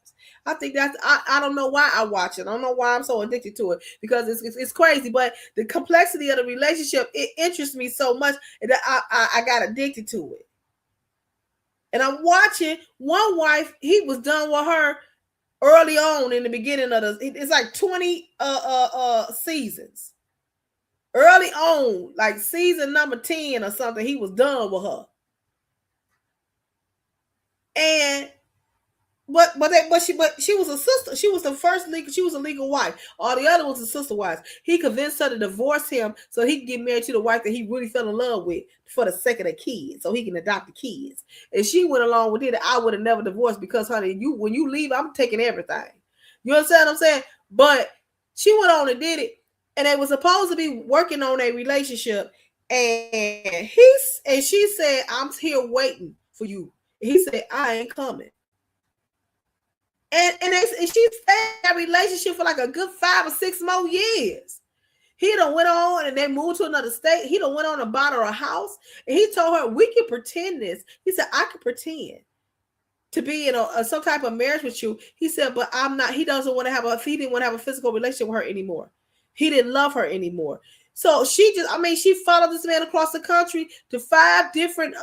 I think that's I don't know why I watch it. I don't know why I'm so addicted to it because it's crazy. But the complexity of the relationship, it interests me so much that I got addicted to it. And I'm watching one wife. He was done with her early on in the beginning of it's like 20 seasons. Early on, like season number 10 or something, he was done with her. And But she was a sister. She was the first legal. She was a legal wife. All the other ones were sister wives. He convinced her to divorce him so he could get married to the wife that he really fell in love with for the sake of the kids, so he can adopt the kids. And she went along with it. I would have never divorced because, honey, when you leave, I'm taking everything. You understand what I'm saying? But she went on and did it, and they were supposed to be working on a relationship. And she said, "I'm here waiting for you." He said, "I ain't coming." And she stayed in that relationship for like a good 5 or 6 more years. He done went on and they moved to another state. He done went on to buy her a house. And he told her, we can pretend this. He said, I can pretend to be in some type of marriage with you. He said, but I'm not. He doesn't want to have he didn't want to have a physical relationship with her anymore. He didn't love her anymore. So she followed this man across the country to 5 different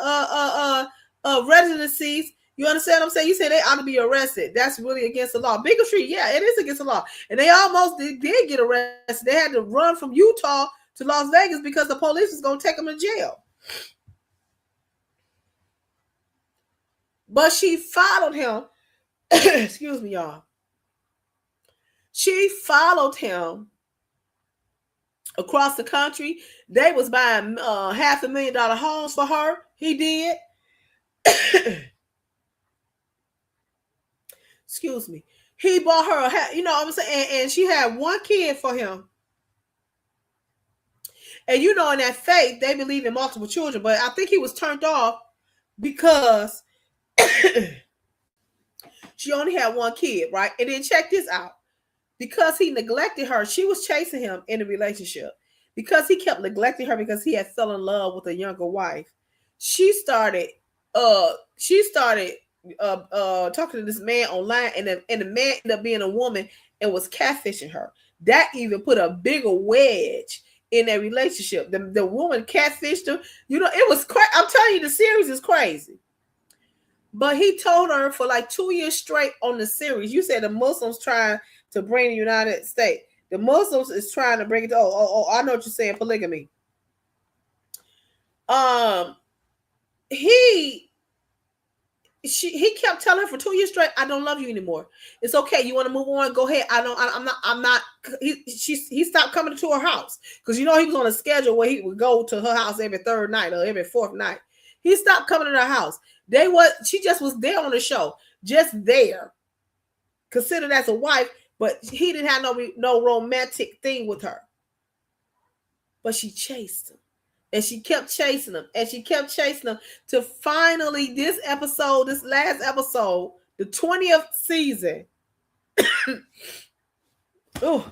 residencies. You understand what I'm saying? You say they ought to be arrested. That's really against the law. Bigotry, yeah, it is against the law. And they almost did get arrested. They had to run from Utah to Las Vegas because the police was going to take them to jail. But she followed him. Excuse me, y'all. She followed him across the country. They was buying $500,000 homes for her. He did. Excuse me. He bought her you know what I'm saying? And she had 1 kid for him. And you know, in that faith, they believe in multiple children. But I think he was turned off because she only had 1 kid, right? And then check this out. Because he neglected her, she was chasing him in the relationship. Because he kept neglecting her because he had fell in love with a younger wife. She started talking to this man online, and the man ended up being a woman and was catfishing her. That even put a bigger wedge in that relationship. The woman catfished her. You know, it was crazy. I'm telling you, the series is crazy. But he told her for like 2 years straight on the series. You said the Muslims trying to bring the United States. The Muslims is trying to bring it to, I know what you're saying, polygamy. He kept telling her for 2 years straight, I don't love you anymore. It's okay. You want to move on? Go ahead. I'm not. He stopped coming to her house because, you know, he was on a schedule where he would go to her house every 3rd night or every 4th night. He stopped coming to her house. She just was there on the show, just there, considered as a wife, but he didn't have no romantic thing with her. But she chased him. And she kept chasing him. And she kept chasing him to finally this last episode, the 20th season. Oh,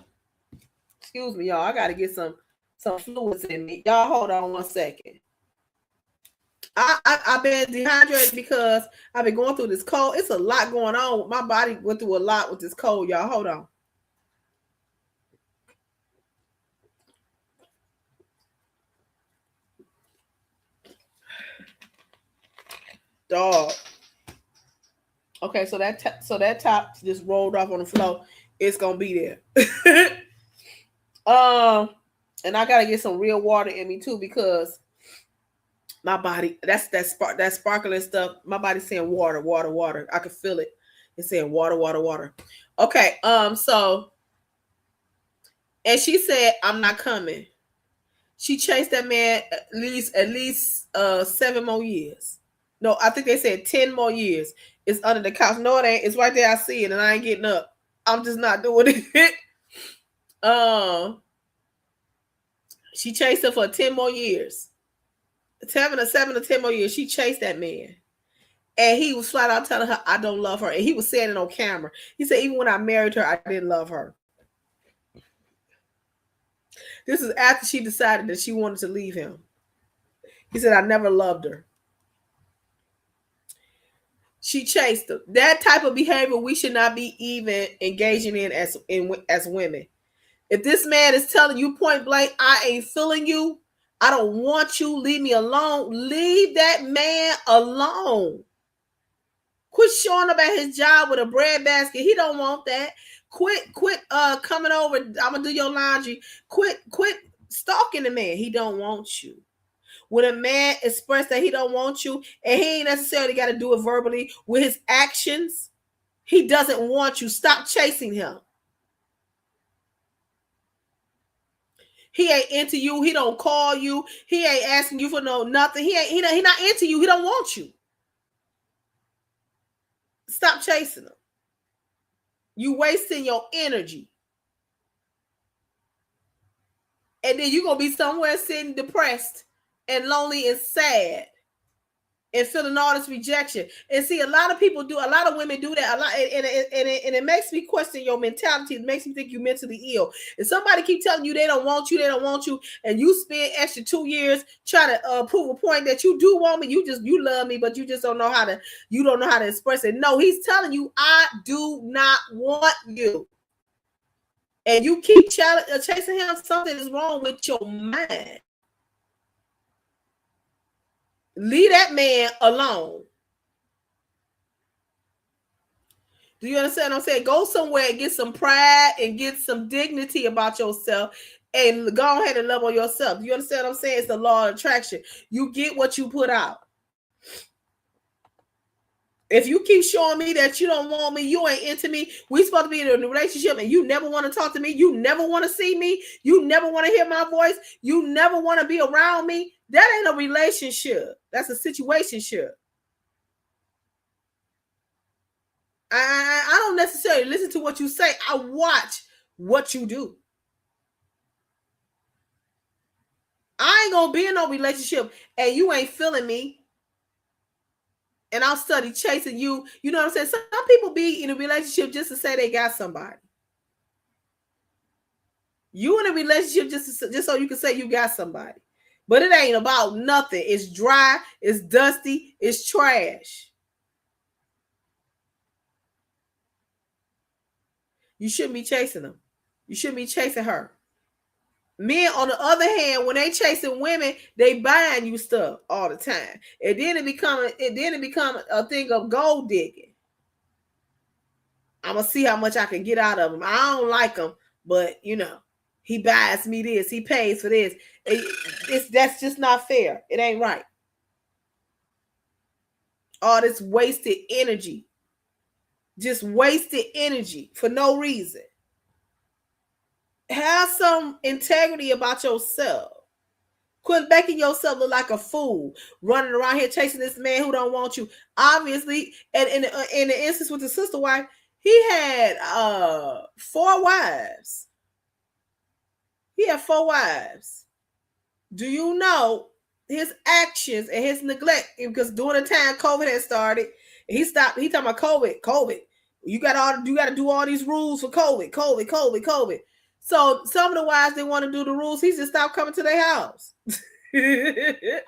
excuse me, y'all. I got to get some fluids in me. Y'all hold on 1 second. I've been dehydrated because I've been going through this cold. It's a lot going on. My body went through a lot with this cold, y'all. Hold on. Dog. Okay, so that top just rolled off on the floor. It's gonna be there. And I gotta get some real water in me too, because my body, that sparkling stuff, my body's saying water, water, water. I can feel it. It's saying water, water, water. Okay, so, and she said, I'm not coming. She chased that man at least 7 more years. No, I think they said 10 more years. It's under the couch. No, it ain't. It's right there. I see it, and I ain't getting up. I'm just not doing it. She chased her for 10 more years. 7 or 10 more years. She chased that man. And he was flat out telling her, I don't love her. And he was saying it on camera. He said, even when I married her, I didn't love her. This is after she decided that she wanted to leave him. He said, I never loved her. She chased him. That type of behavior we should not be even engaging in as women. If this man is telling you point blank, I ain't feeling you, I don't want you, leave me alone, leave that man alone. Quit showing up at his job with a bread basket. He don't want that. Quit coming over, I'm gonna do your laundry. Quit stalking the man. He don't want you. When a man expresses that he don't want you, and he ain't necessarily got to do it verbally, with his actions, he doesn't want you. Stop chasing him. He ain't into you. He don't call you. He ain't asking you for nothing. He not into you. He don't want you. Stop chasing him. You wasting your energy. And then you're going to be somewhere sitting depressed and lonely and sad and feeling all this rejection. And see, a lot of women do that a lot, and it makes me question your mentality. It makes me think you're mentally ill. If somebody keep telling you they don't want you, and you spend extra 2 years trying to prove a point that you do want me, you love me, but you just don't know how to express it. No, he's telling you, I do not want you. And you keep chasing him, something is wrong with your mind. Leave that man alone. Do you understand what I'm saying? Go somewhere and get some pride and get some dignity about yourself and go ahead and love on yourself. You understand what I'm saying? It's the law of attraction. You get what you put out. If you keep showing me that you don't want me, you ain't into me, we supposed to be in a relationship and you never want to talk to me, you never want to see me, you never want to hear my voice, you never want to be around me, that ain't a relationship. That's a situationship. I don't necessarily listen to what you say. I watch what you do. I ain't gonna be in no relationship and you ain't feeling me. And I'll study chasing you. You know what I'm saying? Some people be in a relationship just to say they got somebody. You in a relationship just so you can say you got somebody. But it ain't about nothing. It's dry. It's dusty. It's trash. You shouldn't be chasing them. You shouldn't be chasing her. Men, on the other hand, when they chasing women, they buying you stuff all the time. And then it become a thing of gold digging. I'm gonna see how much I can get out of him. I don't like him, but he buys me this, he pays for this. That's just not fair. It ain't right. All this wasted energy. Just wasted energy for no reason. Have some integrity about yourself. Quit making yourself look like a fool, running around here chasing this man who don't want you. Obviously, and in the instance with the sister wife, he had 4 wives. He had 4 wives. Do you know his actions and his neglect? Because during the time COVID had started, he stopped. He talking about COVID. You got to do all these rules for COVID. So some of the wives didn't want to do the rules. He just stopped coming to their house. He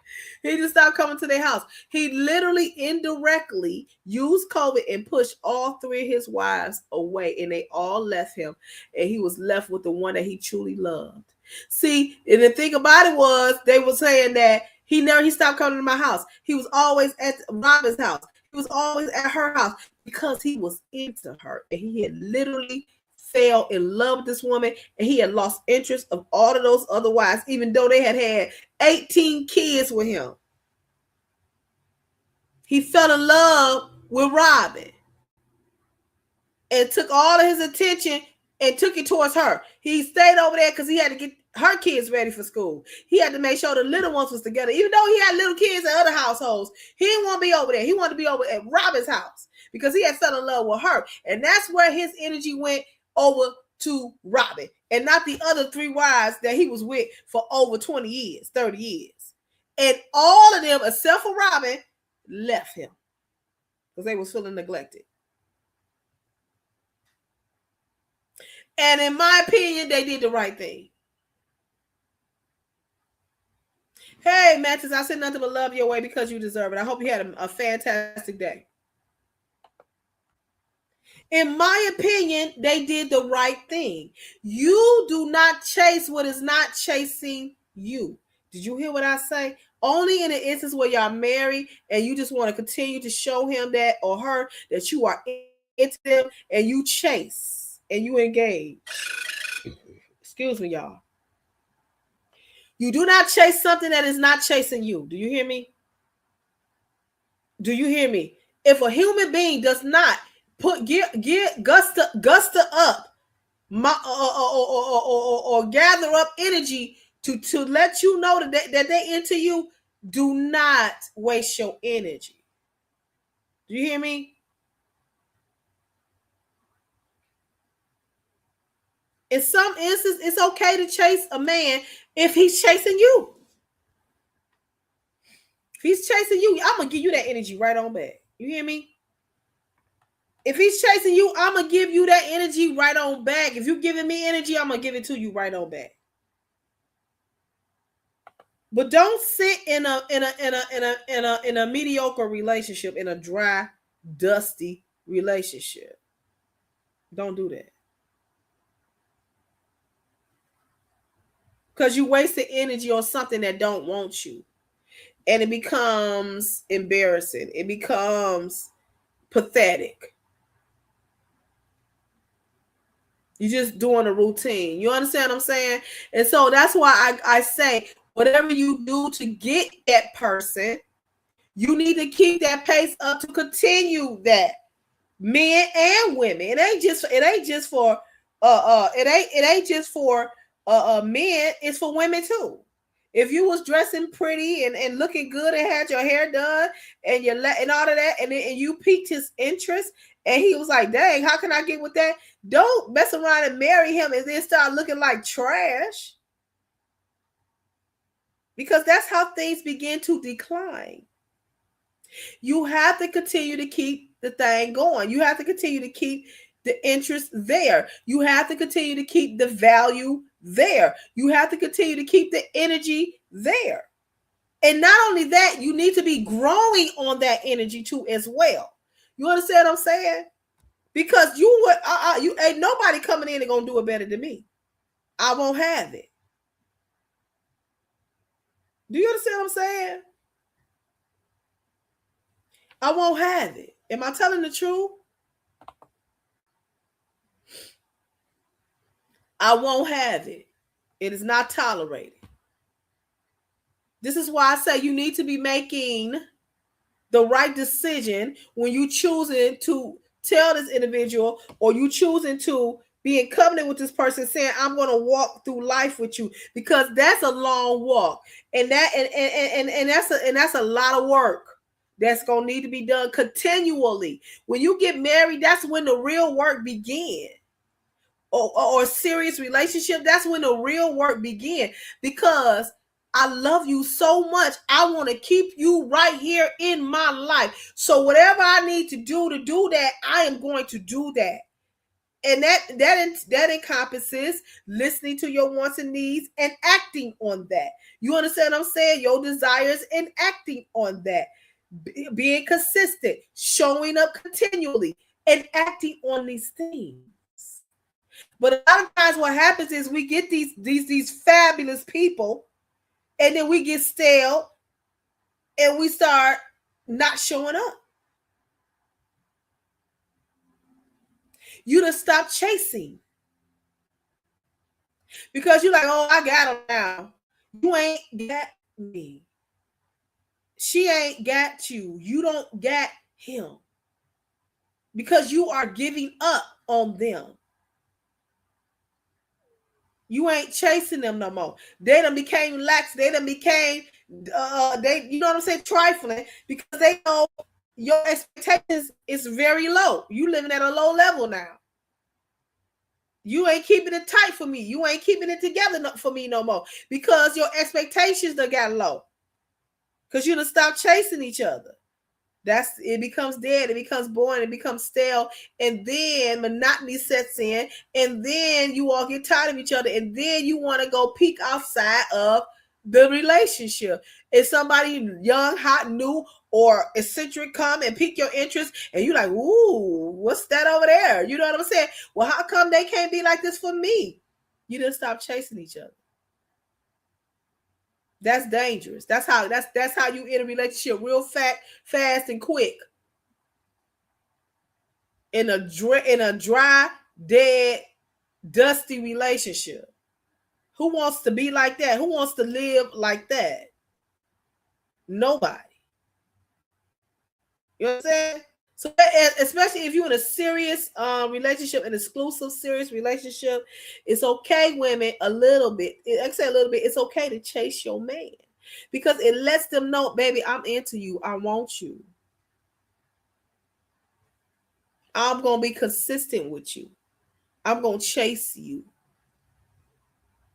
just stopped coming to their house. He literally indirectly used COVID and pushed all 3 of his wives away, and they all left him, and he was left with the one that he truly loved. See, and the thing about it was, they were saying that He stopped coming to my house. He was always at Robin's house. He was always at her house because he was into her. And he had literally fell in love with this woman, and he had lost interest of all of those other wives, even though they had 18 kids with him. He fell in love with Robin and took all of his attention and took it towards her. He stayed over there because he had to get her kids ready for school. He had to make sure the little ones was together. Even though he had little kids in other households, he didn't want to be over there. He wanted to be over at Robin's house because he had fell in love with her. And that's where his energy went over to Robin and not the other 3 wives that he was with for over 20 years, 30 years. And all of them, except for Robin, left him because they was feeling neglected. And in my opinion, they did the right thing. Hey, Mattis, I said nothing but love your way because you deserve it. I hope you had a fantastic day. In my opinion, they did the right thing. You do not chase what is not chasing you. Did you hear what I say? Only in an instance where y'all married and you just want to continue to show him that or her that you are into them and you chase and you engage. Excuse me, y'all. You do not chase something that is not chasing you. Do you hear me? Do you hear me? If a human being does not guster up or gather up energy to let you know that they into you, do not waste your energy. Do you hear me? In some instances, it's okay to chase a man if he's chasing you. If he's chasing you, I'm going to give you that energy right on back. You hear me? If he's chasing you, I'm going to give you that energy right on back. If you're giving me energy, I'm going to give it to you right on back. But don't sit in a mediocre relationship, in a dry, dusty relationship. Don't do that. Because you wasted energy on something that don't want you. And it becomes embarrassing. It becomes pathetic. You're just doing a routine. You understand what I'm saying? And so that's why I say, whatever you do to get that person, you need to keep that pace up to continue that. Men and women. It ain't just for men, it's for women too. If you was dressing pretty and looking good and had your hair done and and all of that, and you piqued his interest, and he was like, dang, how can I get with that? Don't mess around and marry him and then start looking like trash. Because that's how things begin to decline. You have to continue to keep the thing going. You have to continue to keep the interest there. You have to continue to keep the value there. You have to continue to keep the energy there. And not only that, you need to be growing on that energy too as well. You understand what I'm saying? Because you ain't nobody coming in and gonna do it better than me. I won't have it. Do you understand what I'm saying? I won't have it. Am I telling the truth? I won't have it. It is not tolerated. This is why I say you need to be making the right decision when you choosing to tell this individual, or you choosing to be in covenant with this person, saying, I'm going to walk through life with you, because that's a long walk. And that's a lot of work that's going to need to be done continually. When you get married, that's when the real work begins. Or a serious relationship, that's when the real work begins. Because I love you so much, I want to keep you right here in my life. So whatever I need to do that, I am going to do that. And that encompasses listening to your wants and needs and acting on that. You understand what I'm saying? Your desires and acting on that. Being consistent, showing up continually, and acting on these things. But a lot of times what happens is we get these fabulous people, and then we get stale, and we start not showing up. You done stop chasing because you're like, oh, I got him now. You ain't got me. She ain't got you. You don't got him because you are giving up on them. You ain't chasing them no more. They done became lax. They done became you know what I'm saying, trifling, because they know your expectations is very low. You living at a low level now. You ain't keeping it tight for me. You ain't keeping it together for me no more because your expectations done got low. Because you done stopped chasing each other. It becomes dead, it becomes boring, it becomes stale, and then monotony sets in, and then you all get tired of each other, and then you want to go peek outside of the relationship. If somebody young, hot, new, or eccentric come and pique your interest, and you're like, ooh, what's that over there? You know what I'm saying? Well, how come they can't be like this for me? You didn't stop chasing each other. That's dangerous. That's how you end a relationship real fast and quick. In a dry, dead, dusty relationship. Who wants to be like that? Who wants to live like that? Nobody. You know what I'm saying? So especially if you're in a serious relationship, an exclusive serious relationship, it's okay, women, a little bit. I say a little bit. It's okay to chase your man because it lets them know, baby, I'm into you. I want you. I'm gonna be consistent with you. I'm gonna chase you.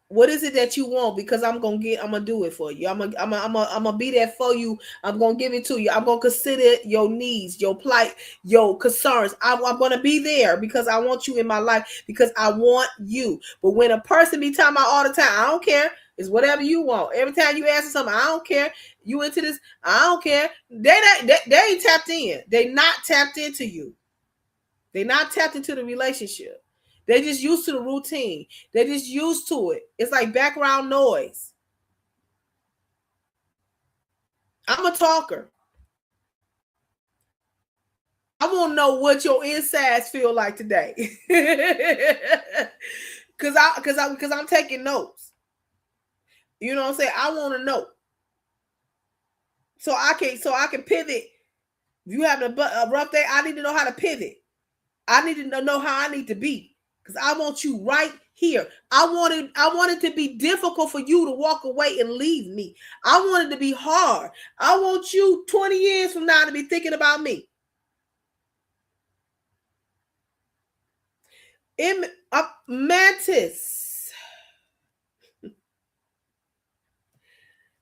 What is it that you want? Because I'm gonna do it for you. I'm gonna be there for you. I'm gonna give it to you. I'm gonna consider your needs, your plight, your concerns. I'm gonna be there because I want you in my life because I want you. But when a person be talking about all the time, I don't care. It's whatever you want. Every time you ask something, I don't care. You into this? I don't care. They ain't tapped in. They not tapped into you. They not tapped into the relationship. They're just used to the routine. They're just used to it. It's like background noise. I'm a talker. I want to know what your insides feel like today. Cause I'm taking notes. You know what I'm saying? I want to know. So I can pivot. If you have a rough day, I need to know how to pivot. I need to know how I need to be. Because I want you right here. I want it to be difficult for you to walk away and leave me. I want it to be hard. I want you 20 years from now to be thinking about me.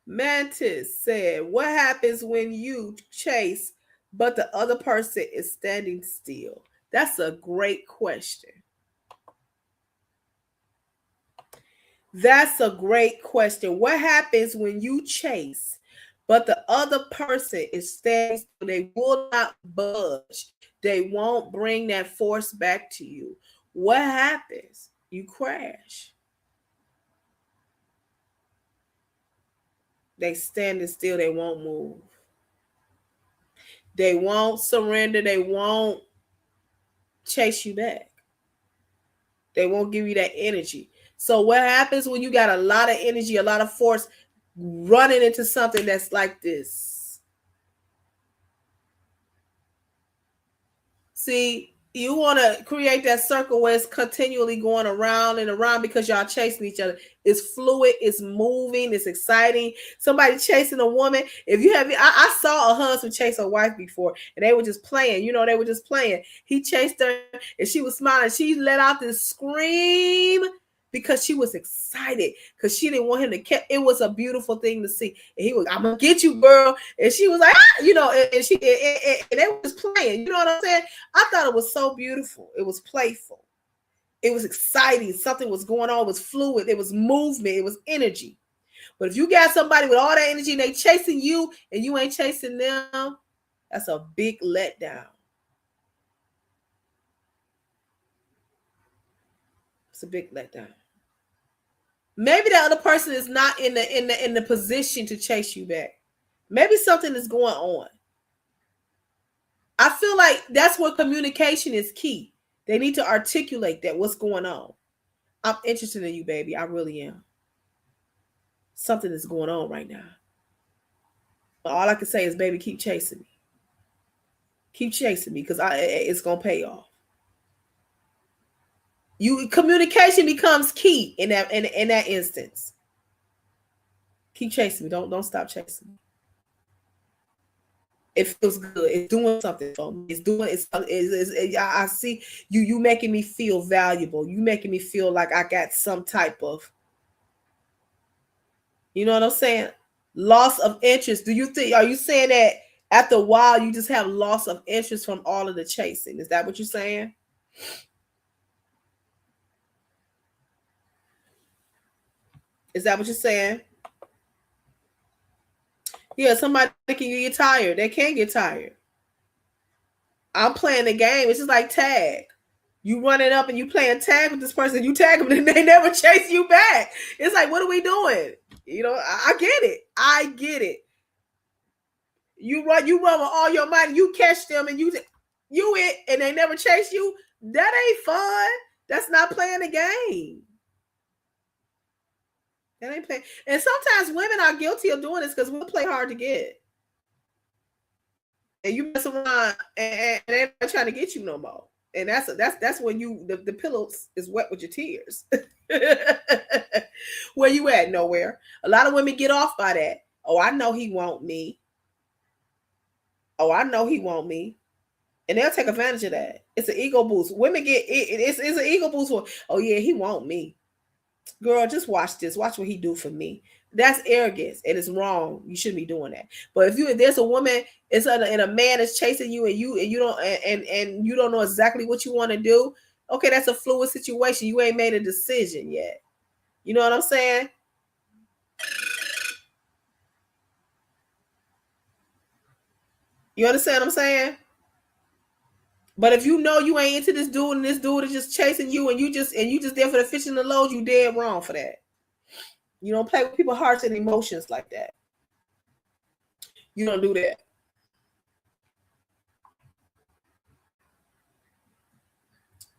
Mantis said, what happens when you chase, but the other person is standing still? That's a great question. That's a great question. What happens when you chase, but the other person is standing? They will not budge. They won't bring that force back to you. What happens? You crash. They standing still. They won't move. They won't surrender. They won't chase you back. They won't give you that energy. So what happens when you got a lot of energy, a lot of force running into something that's like this? See, you want to create that circle where it's continually going around and around because y'all chasing each other. It's fluid, it's moving, it's exciting. Somebody chasing a woman. If you have, I saw a husband chase a wife before, and they were just playing. You know, they were just playing. He chased her, and she was smiling. She let out this scream because she was excited because she didn't want him to catch. It was a beautiful thing to see. And he was, I'm gonna get you, girl. And she was like, ah! You know, and they were just playing. You know what I'm saying? I thought it was so beautiful. It was playful. It was exciting. Something was going on. It was fluid. It was movement. It was energy. But if you got somebody with all that energy and they chasing you and you ain't chasing them, that's a big letdown. It's a big letdown. Maybe the other person is not in the position to chase you back. Maybe something is going on. I feel like that's where communication is key. They need to articulate that what's going on. I'm interested in you, baby. I really am. Something is going on right now. But all I can say is, baby, keep chasing me. Keep chasing me, because it's gonna pay off. Communication becomes key in that instance. Keep chasing me. Don't stop chasing me. It feels good. It's doing something for me. I see you making me feel valuable. You making me feel like I got some type of, you know what I'm saying? Loss of interest. Are you saying that after a while you just have loss of interest from all of the chasing? Is that what you're saying? Is that what you're saying? Yeah, somebody can get tired. They can get tired. I'm playing the game. It's just like tag. You running up and you playing tag with this person. You tag them and they never chase you back. It's like, what are we doing? You know, I get it. I get it. You run with all your might. You catch them and you it, and they never chase you. That ain't fun. That's not playing the game. That ain't playing. And sometimes women are guilty of doing this because we'll play hard to get. And you mess around and they're not trying to get you no more. And that's when the pillow is wet with your tears. Where you at? Nowhere. A lot of women get off by that. Oh, I know he want me. Oh, I know he want me. And they'll take advantage of that. It's an ego boost. Women get it's an ego boost for, oh yeah, he want me. Girl, just watch this. Watch what he do for me. That's arrogance, and it's wrong. You shouldn't be doing that. But if there's a woman, and a man is chasing you, and you don't and you don't know exactly what you want to do. Okay, that's a fluid situation. You ain't made a decision yet. You know what I'm saying? You understand what I'm saying? But if you know you ain't into this dude and this dude is just chasing you and you just there for the fish and the load, you dead wrong for that. You don't play with people's hearts and emotions like that. You don't do that.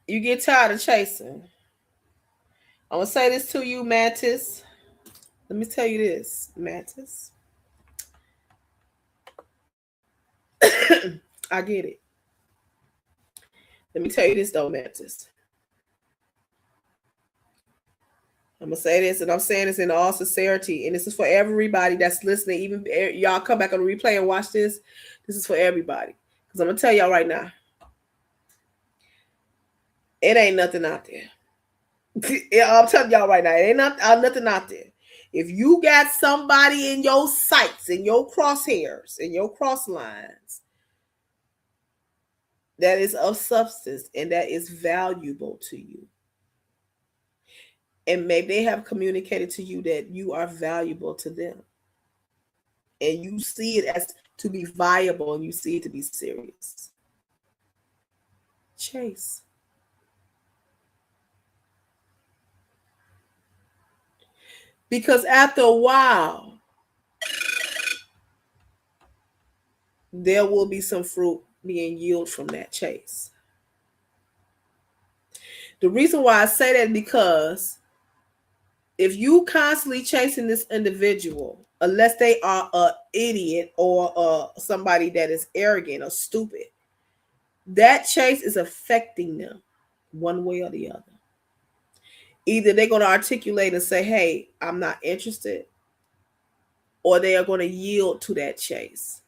You get tired of chasing. I'm gonna say this to you, Mantis. Let me tell you this, Mantis. I get it. Let me tell you this though, Mantis. I'm gonna say this, and I'm saying this in all sincerity, and this is for everybody that's listening. Even y'all come back on the replay and watch this. This is for everybody, because I'm gonna tell y'all right now, it ain't nothing out there. I'm telling y'all right now, it ain't nothing out there. If you got somebody in your sights, in your crosshairs, in your cross lines, that is of substance and that is valuable to you, and maybe they have communicated to you that you are valuable to them, and you see it as to be viable and you see it to be serious, chase. Because after a while, there will be some fruit being yielded from that chase. The reason why I say that is because if you constantly chasing this individual, unless they are an idiot or somebody that is arrogant or stupid, that chase is affecting them one way or the other. Either they're going to articulate and say, hey, I'm not interested, or they are going to yield to that chase,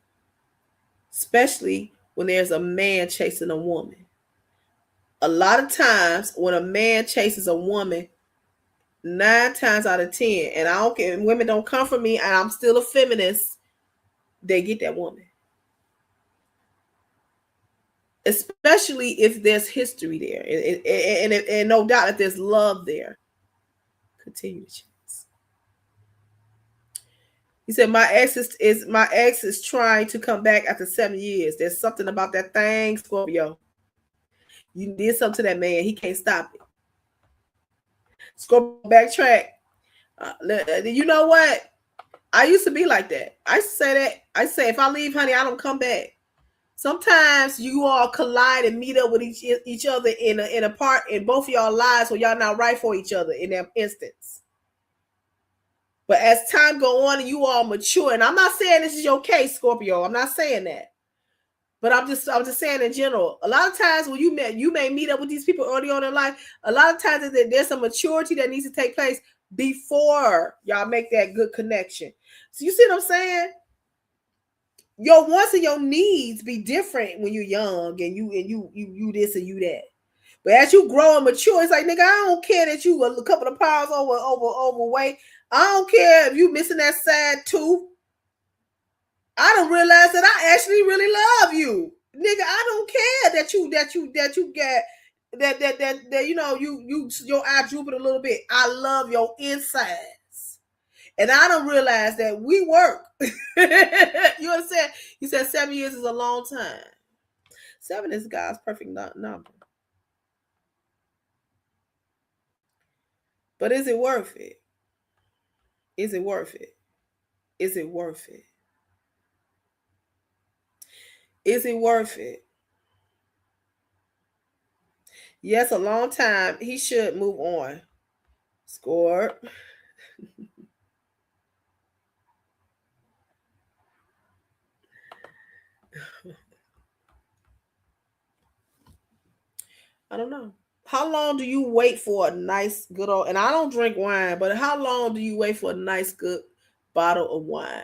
especially when there's a man chasing a woman. A lot of times when a man chases a woman, 9 times out of 10, and I don't care, women don't come for me, and I'm still a feminist, they get that woman. Especially if there's history there, and no doubt that there's love there. Continue to chase. He said, my ex is trying to come back after 7 years. There's something about that thing, Scorpio. You did something to that man. He can't stop it. Scorpio, backtrack. You know what? I used to be like that. I say that. I say, if I leave, honey, I don't come back. Sometimes you all collide and meet up with each other in a part in both of y'all lives where y'all not right for each other in that instance. But as time go on and you all mature, and I'm not saying this is your case, Scorpio. I'm not saying that. But I'm just saying in general. A lot of times when you may meet up with these people early on in life. A lot of times there's some maturity that needs to take place before y'all make that good connection. So you see what I'm saying? Your wants and your needs be different when you're young and you this and you that. But as you grow and mature, it's like, nigga, I don't care that you a couple of pounds overweight. I don't care if you missing that side tooth. I don't realize that I actually really love you, nigga. I don't care that you get that you know you your eye drooping a little bit. I love your insides, and I don't realize that we work. You understand? You said 7 years is a long time. 7 is God's perfect number. But is it worth it? Is it worth it? Is it worth it? Is it worth it? Yes, a long time. He should move on. Score. I don't know. How long do you wait for a nice, good old, and I don't drink wine, but how long do you wait for a nice, good bottle of wine?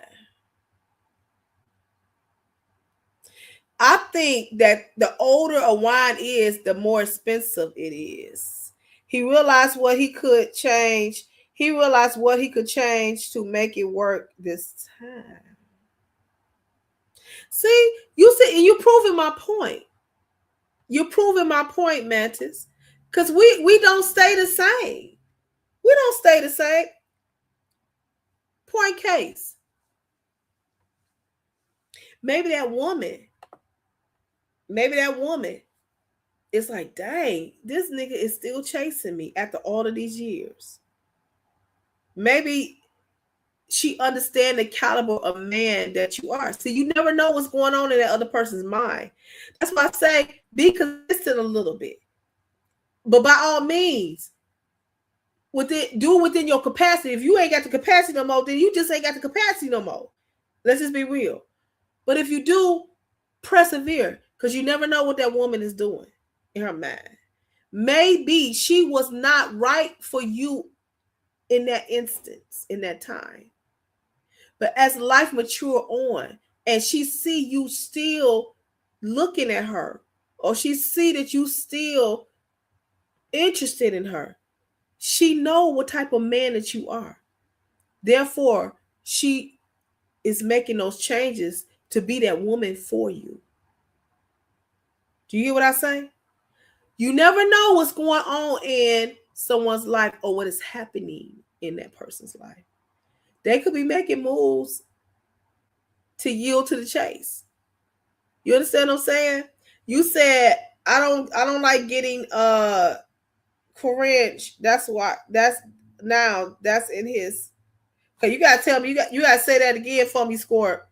I think that the older a wine is, the more expensive it is. He realized what he could change. He realized what he could change to make it work this time. See, you're proving my point. You're proving my point, Mantis. Because we don't stay the same. We don't stay the same. Point case. Maybe that woman is like, dang, this nigga is still chasing me after all of these years. Maybe she understands the caliber of man that you are. So you never know what's going on in that other person's mind. That's why I say be consistent a little bit. But by all means, do it within your capacity. If you ain't got the capacity no more, then you just ain't got the capacity no more. Let's just be real. But if you do, persevere, because you never know what that woman is doing in her mind. Maybe she was not right for you in that instance, in that time. But as life mature on and she see you still looking at her, or she see that you still interested in her, she know what type of man that you are. Therefore, she is making those changes to be that woman for you. Do you hear what I say? You never know what's going on in someone's life or what is happening in that person's life. They could be making moves to yield to the chase. You understand what I'm saying? You said I don't like getting cringe. That's why that's in his. Okay, you gotta tell me, you gotta say that again for me, Score.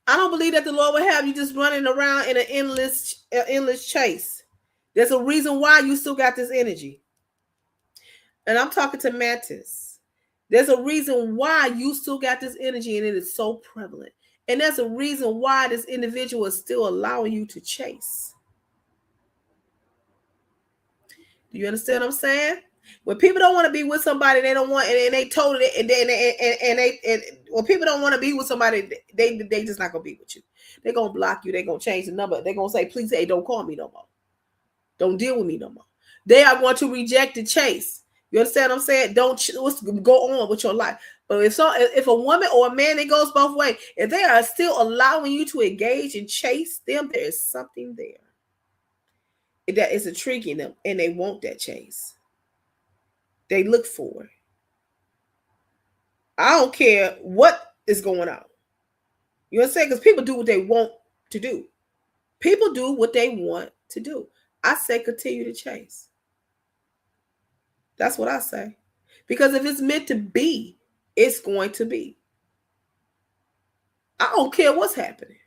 I don't believe that the Lord will have you just running around in an endless chase. There's a reason why you still got this energy. And I'm talking to Mantis. There's a reason why you still got this energy and it is so prevalent. And there's a reason why this individual is still allowing you to chase. Do you understand what I'm saying? When people don't want to be with somebody, they don't want, and they told it, and when people don't want to be with somebody, they just not gonna be with you. They're gonna block you. They're gonna change the number. They're gonna say, please, hey, don't call me no more. Don't deal with me no more. They are going to reject the chase. You understand what I'm saying? Let's go on with your life. But if a woman or a man, it goes both ways. If they are still allowing you to engage and chase them, there is something there that is intriguing them, and they want that chase. They look for it. I don't care what is going on. You understand? Because people do what they want to do. People do what they want to do. I say continue to chase. That's what I say. Because if it's meant to be, it's going to be. I don't care what's happening.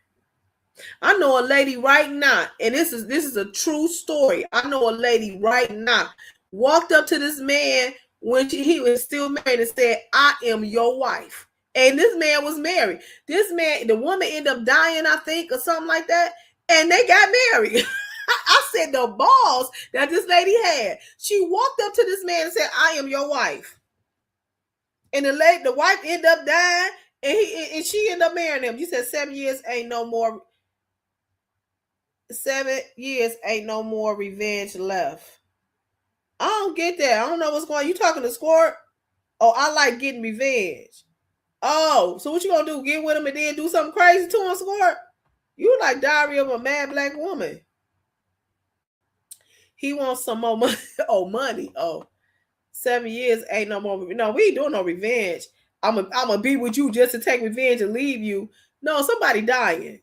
I know a lady right now, and this is a true story. I know a lady right now walked up to this man when he was still married and said, "I am your wife." And this man was married. This man, the woman ended up dying, I think, or something like that. And they got married. I said the balls that this lady had. She walked up to this man and said, "I am your wife." And the wife ended up dying, and she ended up marrying him. You said 7 years ain't no more. 7 years ain't no more revenge left. I don't get that. I don't know what's going on. You talking to Squirt? Oh, I like getting revenge. Oh, so what you gonna do? Get with him and then do something crazy to him, Squirt? You like Diary of a Mad Black Woman. He wants some more money. Oh, money. Oh, 7 years ain't no more. No, we ain't doing no revenge. I'm gonna be with you just to take revenge and leave you. No, somebody dying.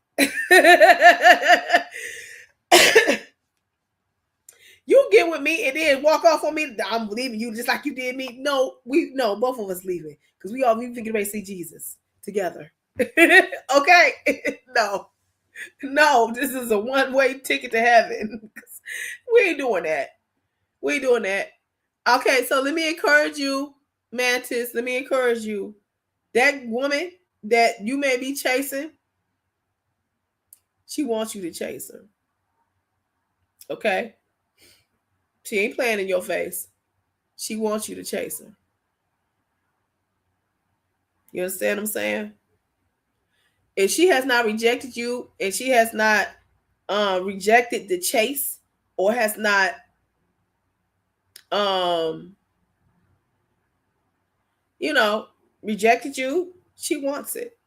You get with me and then walk off on me. I'm leaving you just like you did me. No, both of us leaving because we get ready to see Jesus together. Okay, no, this is a one-way ticket to heaven. We ain't doing that. We ain't doing that. Okay, so let me encourage you, Mantis. Let me encourage you. That woman that you may be chasing, she wants you to chase her. Okay? She ain't playing in your face. She wants you to chase her. You understand what I'm saying? If she has not rejected you and she has not rejected the chase or has not rejected you, she wants it.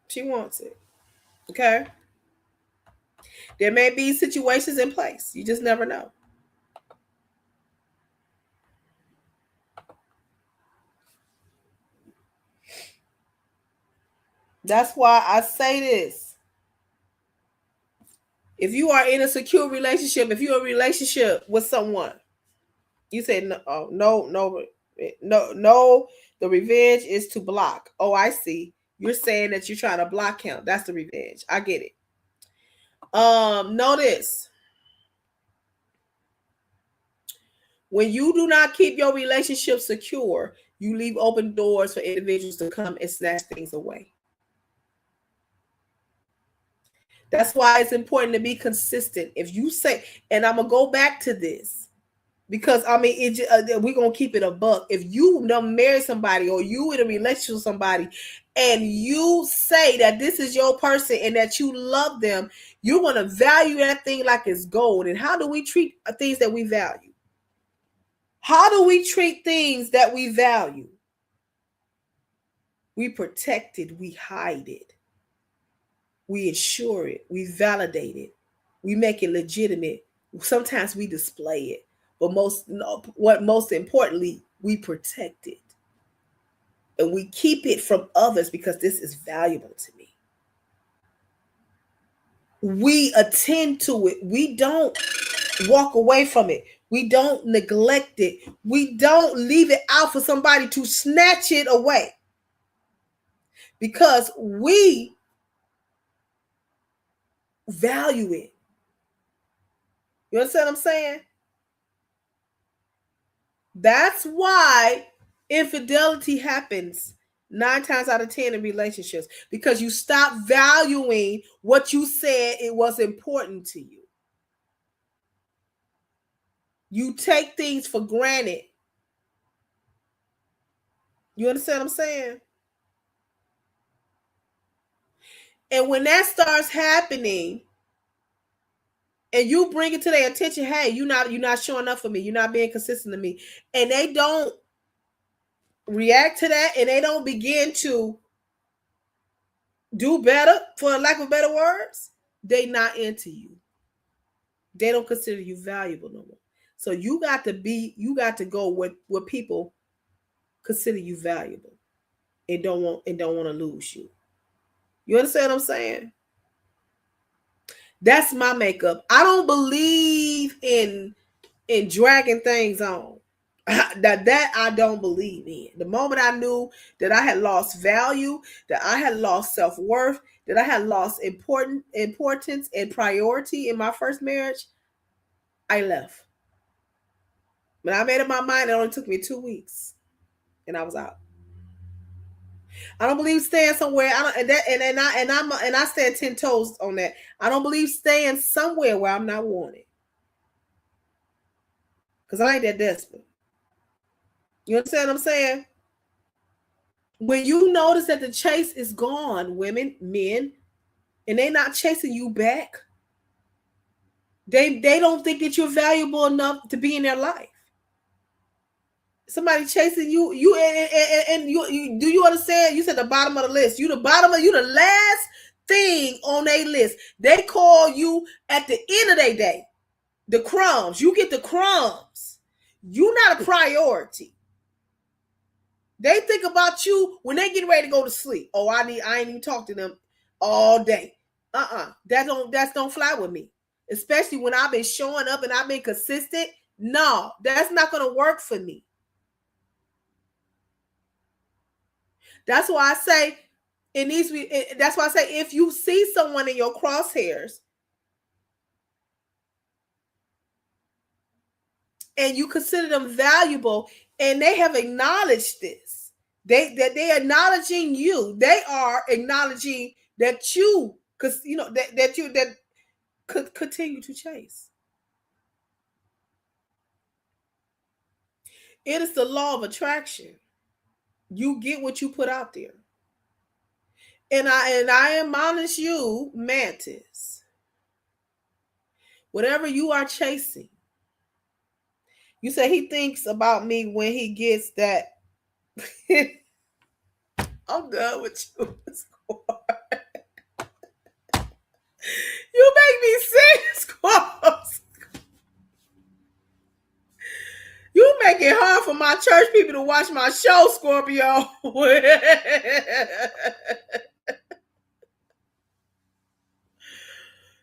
She wants it. Okay? There may be situations in place. You just never know. That's why I say this. If you are in a secure relationship, if you're in a relationship with someone, you say no, the revenge is to block. Oh, I see. You're saying that you're trying to block him. That's the revenge. I get it. Notice. When you do not keep your relationship secure, you leave open doors for individuals to come and snatch things away. That's why it's important to be consistent. If you say, and I'm going to go back to this, because I mean, we're going to keep it a buck. If you don't marry somebody or you in a relationship with somebody and you say that this is your person and that you love them, you're going to value that thing like it's gold. And how do we treat things that we value? How do we treat things that we value? We protect it. We hide it. We ensure it. We validate it. We make it legitimate. Sometimes we display it. But most importantly, we protect it. And we keep it from others because this is valuable to me. We attend to it. We don't walk away from it. We don't neglect it. We don't leave it out for somebody to snatch it away. Because we value it. You understand what I'm saying? That's why infidelity happens 9 times out of 10 in relationships, because you stop valuing what you said it was important to you. You take things for granted. You understand what I'm saying? And when that starts happening, and you bring it to their attention, hey, you're not showing up for me. You're not being consistent to me. And they don't react to that, and they don't begin to do better, for lack of better words, they not into you. They don't consider you valuable no more. So you got to go where people consider you valuable and don't want to lose you. You understand what I'm saying? That's my makeup. I don't believe in and dragging things on. That I don't believe in. The moment I knew that I had lost value, that I had lost self-worth, that I had lost importance and priority in my first marriage, I left. When I made up my mind, it only took me 2 weeks, and I was out. I don't believe staying somewhere. I don't, and I stand 10 toes on that. I don't believe staying somewhere where I'm not wanted, because I ain't that desperate. You understand what I'm saying? When you notice that the chase is gone, women, men, and they're not chasing you back, they don't think that you're valuable enough to be in their life. Somebody chasing you, you do you understand? You said the bottom of the list. You the last thing on their list. They call you at the end of their day. The crumbs. You get the crumbs. You're not a priority. They think about you when they get ready to go to sleep. Oh, I ain't even talk to them all day. That don't fly with me. Especially when I've been showing up and I've been consistent. No, that's not gonna work for me. That's why I say that's why I say if you see someone in your crosshairs and you consider them valuable and they have acknowledged this, they're acknowledging you. They are acknowledging that you, because you know that could continue to chase. It is the law of attraction. You get what you put out there. And I admonish you, Mantis, whatever you are chasing. You say he thinks about me when he gets that. I'm done with you. You make me sick, Squaws. You make it hard for my church people to watch my show, Scorpio.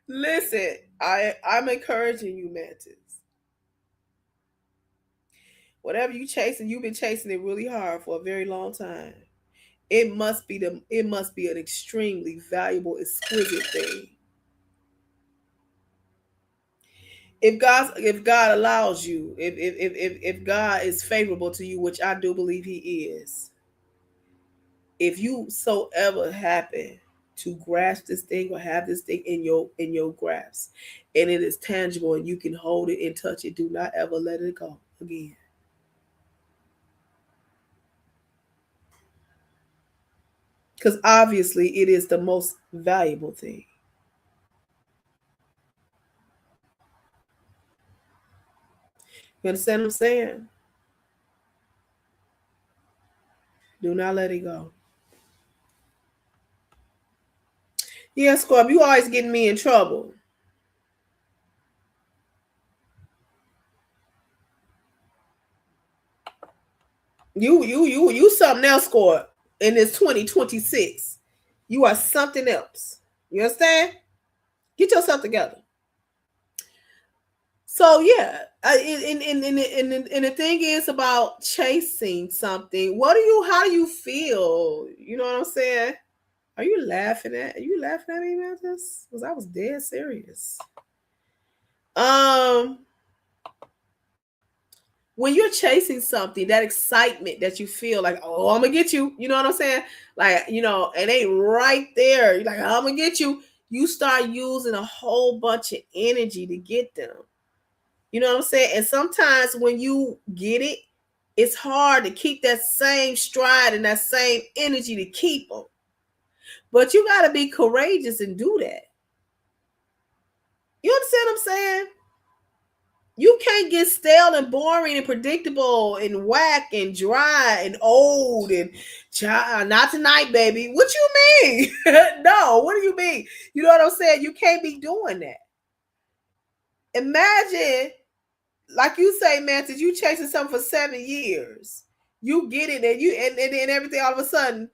Listen, I'm encouraging you, Mantis. Whatever you chasing, you've been chasing it really hard for a very long time. It must be an extremely valuable, exquisite thing. If God allows you, if God is favorable to you, which I do believe He is, if you so ever happen to grasp this thing or have this thing in your grasp, and it is tangible and you can hold it and touch it, do not ever let it go again. Because obviously it is the most valuable thing. You understand what I'm saying? Do not let it go. Yeah, Scorp, you always getting me in trouble. You something else, Scorp, in this 2026. You are something else. You understand? Get yourself together. So yeah, and the thing is about chasing something. How do you feel? You know what I'm saying? Are you laughing at me about this? Because I was dead serious. When you're chasing something, that excitement that you feel like, oh, I'm gonna get you. You know what I'm saying? Like, you know, and they right there. You're like, I'm gonna get you. You start using a whole bunch of energy to get them. You know what I'm saying? And sometimes when you get it, it's hard to keep that same stride and that same energy to keep them. But you got to be courageous and do that. You understand what I'm saying? You can't get stale and boring and predictable and whack and dry and old and not tonight, baby. What you mean? No, what do you mean? You know what I'm saying? You can't be doing that. Imagine, like you say, Mantis, you chasing something for 7 years. You get it and then everything all of a sudden,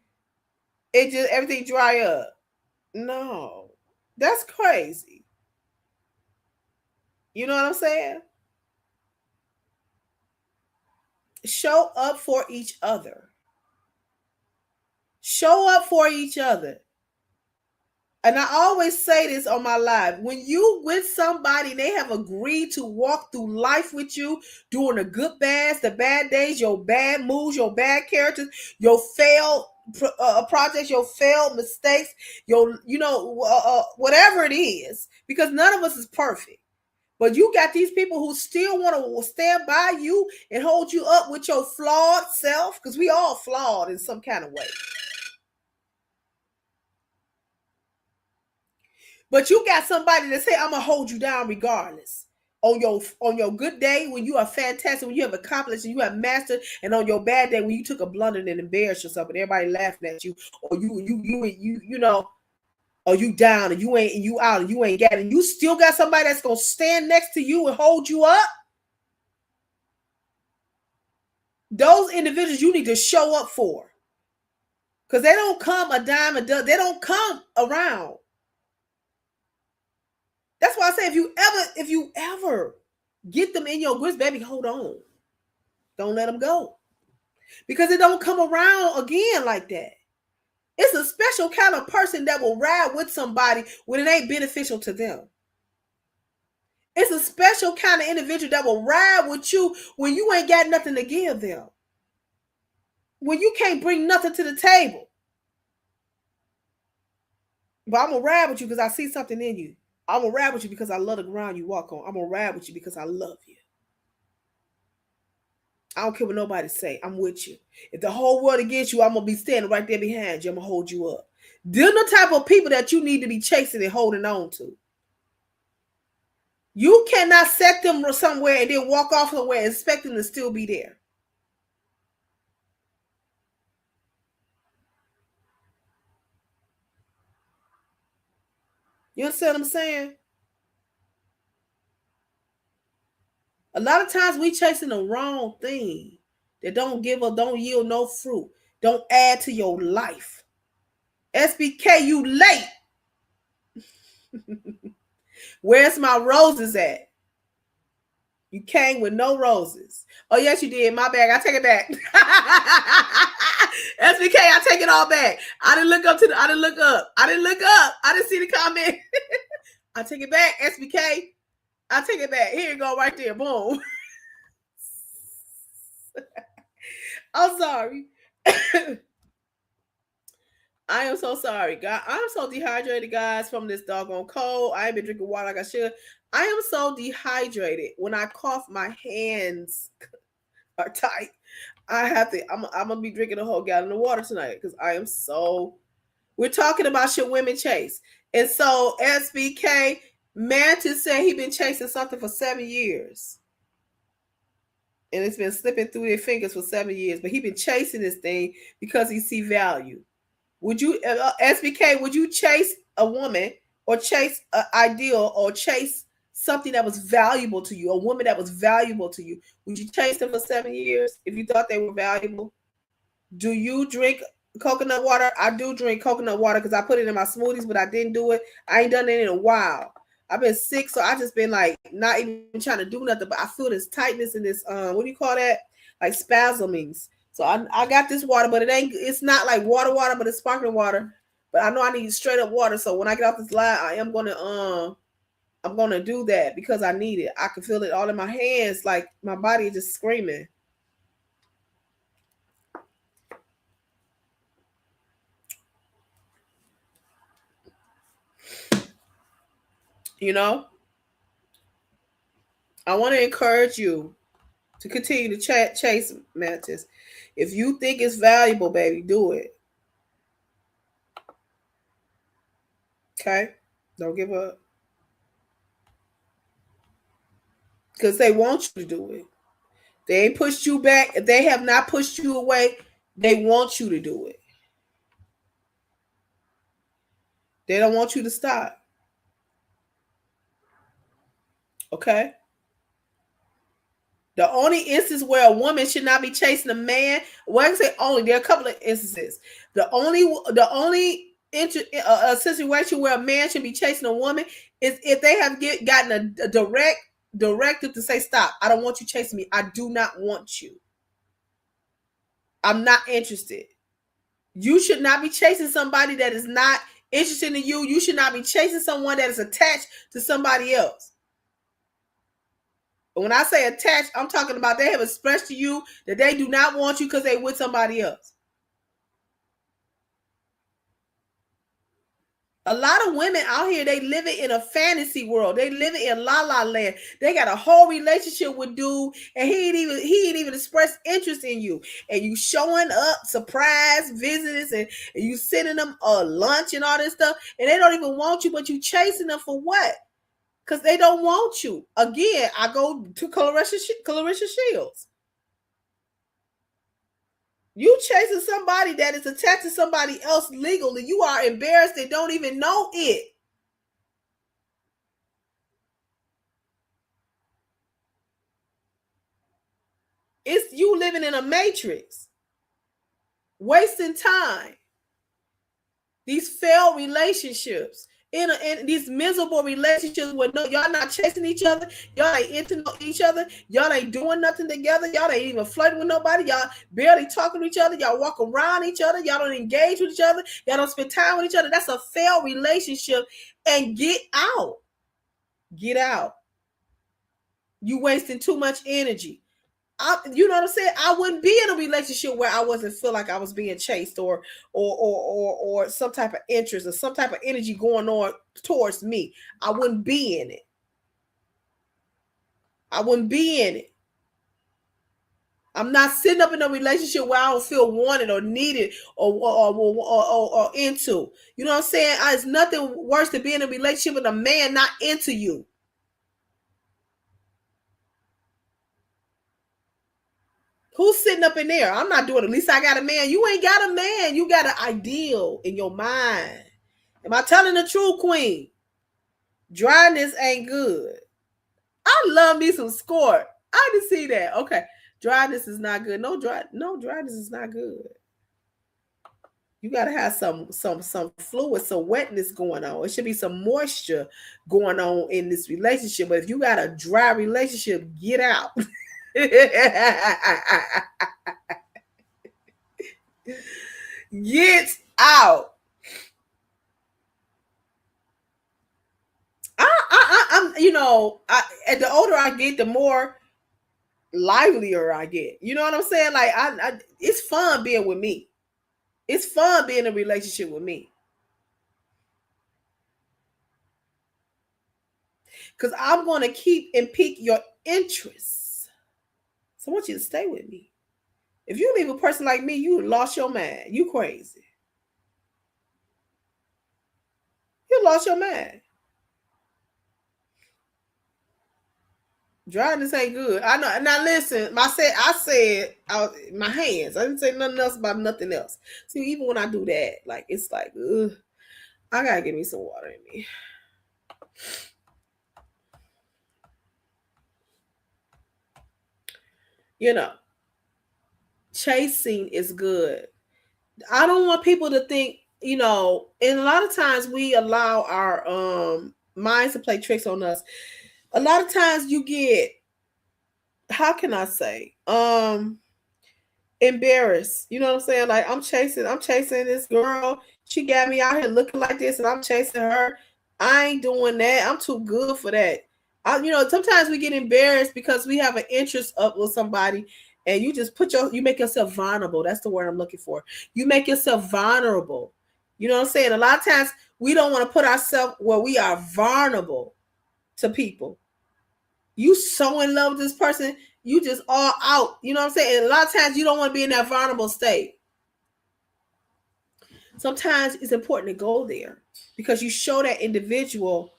everything dry up. No, that's crazy. You know what I'm saying? show up for each other. Show up for each other. And I always say this on my live. When you with somebody and they have agreed to walk through life with you, during the good bads, the bad days, your bad moves, your bad characters, your failed projects, your failed mistakes, your, whatever it is, because none of us is perfect. But you got these people who still want to stand by you and hold you up with your flawed self, because we all flawed in some kind of way. But you got somebody that say, I'm gonna hold you down regardless. On your good day, when you are fantastic, when you have accomplished and you have mastered, and on your bad day when you took a blunder and embarrassed yourself and everybody laughing at you, or or you down and you out and you ain't got it, and you still got somebody that's gonna stand next to you and hold you up. Those individuals you need to show up for, because they don't come a dime a dozen. They don't come around. That's why I say if you ever get them in your grits, baby, hold on. Don't let them go. Because it don't come around again like that. It's a special kind of person that will ride with somebody when it ain't beneficial to them. It's a special kind of individual that will ride with you when you ain't got nothing to give them. When you can't bring nothing to the table. But I'm going to ride with you because I see something in you. I'm going to ride with you because I love the ground you walk on. I'm going to ride with you because I love you. I don't care what nobody say. I'm with you. If the whole world against you, I'm going to be standing right there behind you. I'm going to hold you up. They're the type of people that you need to be chasing and holding on to. You cannot set them somewhere and then walk off somewhere and expect them to still be there. You understand what I'm saying? A lot of times we chasing the wrong thing that don't yield no fruit, don't add to your life. SBK, you late. Where's my roses at? You came with no roses. Oh, yes, you did. My bad. I take it back. SBK, I take it all back. I didn't look up. I didn't see the comment. I take it back. SBK, I take it back. Here you go right there. Boom. I'm sorry. I am so sorry, God. I'm so dehydrated, guys, from this doggone cold. I ain't been drinking water like I should. I am so dehydrated. When I cough, my hands are tight. I'm gonna be drinking a whole gallon of water tonight because I am so. We're talking about should women chase, and so SBK Mantis said he been chasing something for 7 years, and it's been slipping through their fingers for 7 years. But he been chasing this thing because he see value. Would you, SBK? Would you chase a woman or chase an ideal or chase something that was valuable to you? A woman that was valuable to you? Would you chase them for 7 years if you thought they were valuable? Do you drink coconut water? I do drink coconut water because I put it in my smoothies, but I didn't do it. I ain't done it in a while. I've been sick, so I just been like not even trying to do nothing. But I feel this tightness in this what do you call that? Like spasmings. So I got this water, but it's not like water, but it's sparkling water. But I know I need straight up water. So when I get off this live, I'm gonna do that because I need it. I can feel it all in my hands, like my body is just screaming. You know? I want to encourage you to continue to chase Mantis. If you think it's valuable, baby, do it. Okay? Don't give up. Because they want you to do it. They ain't pushed you back. If they have not pushed you away, they want you to do it. They don't want you to stop. Okay? The only instance where a woman should not be chasing a man, well, I can say only, there are a couple of instances. The only situation where a man should be chasing a woman is if they have gotten a directive to say, stop, I don't want you chasing me. I do not want you. I'm not interested. You should not be chasing somebody that is not interested in you. You should not be chasing someone that is attached to somebody else. When I say attached, I'm talking about they have expressed to you that they do not want you because they're with somebody else. A lot of women out here, they living in a fantasy world. They living in la la land. They got a whole relationship with dude, and he ain't even expressed interest in you. And you showing up, surprise visitors, and you sending them lunch and all this stuff, and they don't even want you, but you chasing them for what? Because they don't want you. Again, I go to Clarissa Shields. You chasing somebody that is attached to somebody else legally. You are embarrassed and don't even know it. It's you living in a matrix, wasting time. These failed relationships, in these miserable relationships where y'all not chasing each other, y'all ain't into each other, y'all ain't doing nothing together, y'all ain't even flirting with nobody, y'all barely talking to each other, y'all walk around each other, y'all don't engage with each other, y'all don't spend time with each other. That's a failed relationship. And get out. Get out. You wasting too much energy. You know what I'm saying? I wouldn't be in a relationship where I wasn't feel like I was being chased or some type of interest or some type of energy going on towards me. I wouldn't be in it. I wouldn't be in it. I'm not sitting up in a relationship where I don't feel wanted or needed or into. You know what I'm saying? It's nothing worse than being in a relationship with a man not into you. Who's sitting up in there? I'm not doing it. At least I got a man. You ain't got a man. You got an ideal in your mind. Am I telling the truth, Queen? Dryness ain't good. I love me some Squirt. I didn't see that. Okay. Dryness is not good. No, dryness is not good. You gotta have some fluid, some wetness going on. It should be some moisture going on in this relationship. But if you got a dry relationship, get out. Get out. I'm, and the older I get, the more livelier I get. You know what I'm saying? Like, it's fun being with me. It's fun being in a relationship with me. Because I'm going to keep and pique your interests. So I want you to stay with me. If you leave a person like me, you lost your mind. You crazy. You lost your mind. Dryness ain't good. I know. Now listen, I said my hands. I didn't say nothing else about nothing else. See, even when I do that, like it's like, ugh, I gotta get me some water in me. You know, chasing is good. I don't want people to think, and a lot of times we allow our minds to play tricks on us. A lot of times you get, how can I say, embarrassed. You know what I'm saying? Like, I'm chasing this girl. She got me out here looking like this, and I'm chasing her. I ain't doing that. I'm too good for that. Sometimes we get embarrassed because we have an interest up with somebody, and you just you make yourself vulnerable. That's the word I'm looking for. You make yourself vulnerable. You know what I'm saying? A lot of times we don't want to put ourselves where we are vulnerable to people. You so in love with this person, you just all out. You know what I'm saying? And a lot of times you don't want to be in that vulnerable state. Sometimes it's important to go there because you show that individual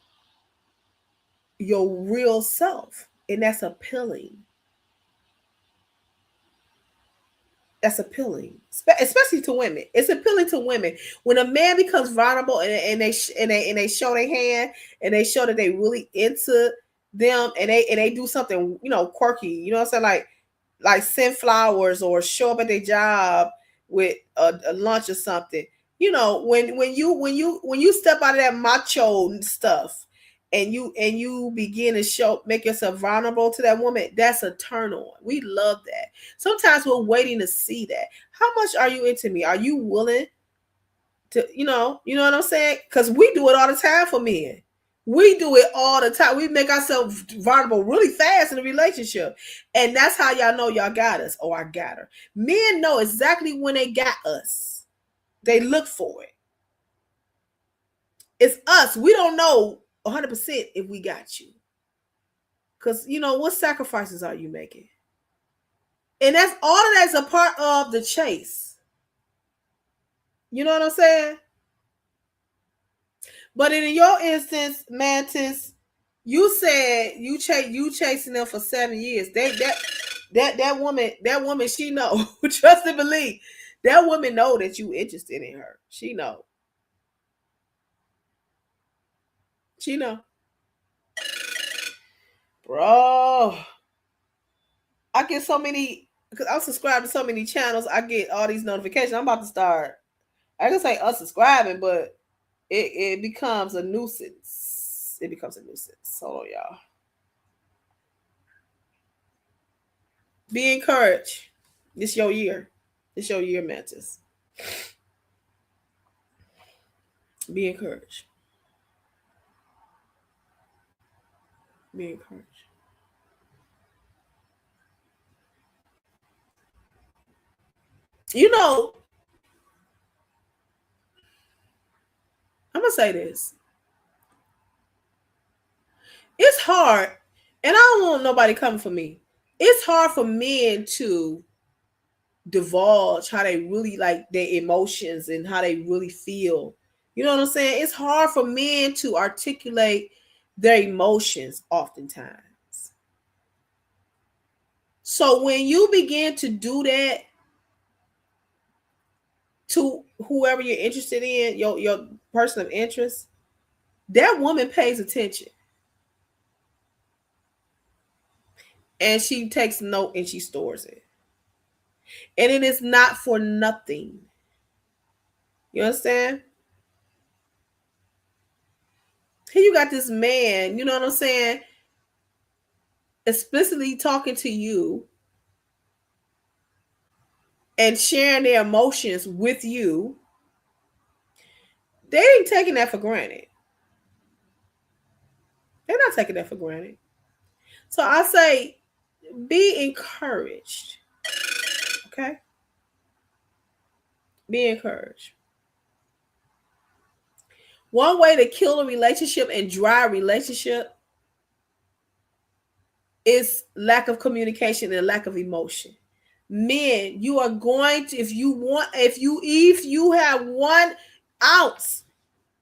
your real self, and that's appealing. That's appealing, especially to women. It's appealing to women when a man becomes vulnerable and they show their hand and they show that they really into them, and they do something quirky. You know what I'm saying? Like send flowers or show up at their job with a lunch or something. When you step out of that macho stuff and you begin to make yourself vulnerable to that woman, that's a turn on. We love that. Sometimes we're waiting to see that. How much are you into me? Are you willing to, you know what I'm saying? Because we do it all the time for men. We do it all the time. We make ourselves vulnerable really fast in a relationship. And that's how y'all know y'all got us. Oh, I got her. Men know exactly when they got us. They look for it. It's us. We don't know 100% if we got you. Because, what sacrifices are you making? And that's all of that's a part of the chase. You know what I'm saying? But in your instance, Mantis, you said you chasing them for 7 years. That woman, she know. Trust and believe. That woman know that you interested in her. She know. She know. Bro. I get so many, because I'm subscribed to so many channels, I get all these notifications. I'm about to start, I can say unsubscribing, but it becomes a nuisance. It becomes a nuisance. Hold on, y'all. Be encouraged. This your year. This your year, Mantis. Be encouraged. Be encouraged. I'm gonna say this. It's hard, and I don't want nobody coming for me. It's hard for men to divulge how they really like their emotions and how they really feel. You know what I'm saying? It's hard for men to articulate their emotions oftentimes. So when you begin to do that to whoever you're interested in, your person of interest, that woman pays attention. And she takes note and she stores it. And it is not for nothing. You understand? Here you got this man, you know what I'm saying, explicitly talking to you and sharing their emotions with you. They ain't taking that for granted. They're not taking that for granted. So I say, be encouraged. Okay? Be encouraged. One way to kill a relationship and dry a relationship is lack of communication and lack of emotion. Men, you are going to, if you have 1 ounce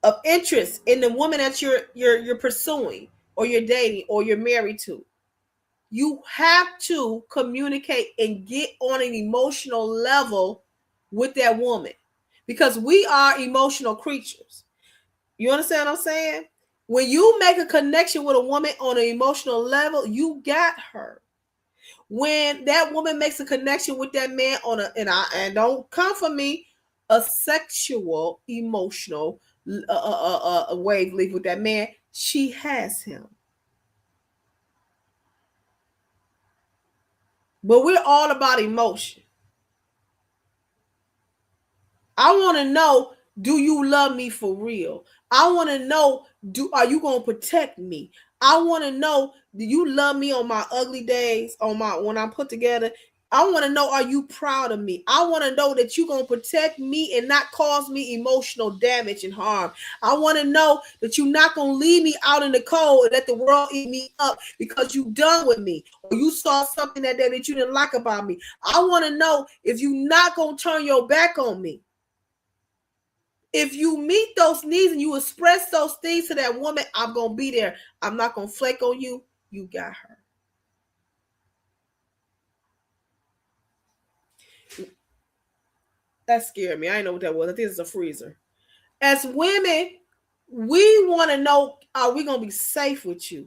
of interest in the woman that you're pursuing or you're dating or you're married to, you have to communicate and get on an emotional level with that woman, because we are emotional creatures. You understand what I'm saying? When you make a connection with a woman on an emotional level, you got her. When that woman makes a connection with that man on and don't come for me, a sexual, emotional wavelength with that man, she has him. But we're all about emotion. I want to know, do you love me for real? I want to know, are you going to protect me? I want to know, do you love me on my ugly days, when I'm put together? I want to know, are you proud of me? I want to know that you're going to protect me and not cause me emotional damage and harm. I want to know that you're not going to leave me out in the cold and let the world eat me up because you done with me or you saw something that you didn't like about me. I want to know if you're not going to turn your back on me. If you meet those needs and you express those things to that woman, I'm going to be there. I'm not going to flake on you. You got her. That scared me. I didn't know what that was. I think it's a freezer. As women, we want to know, are we going to be safe with you?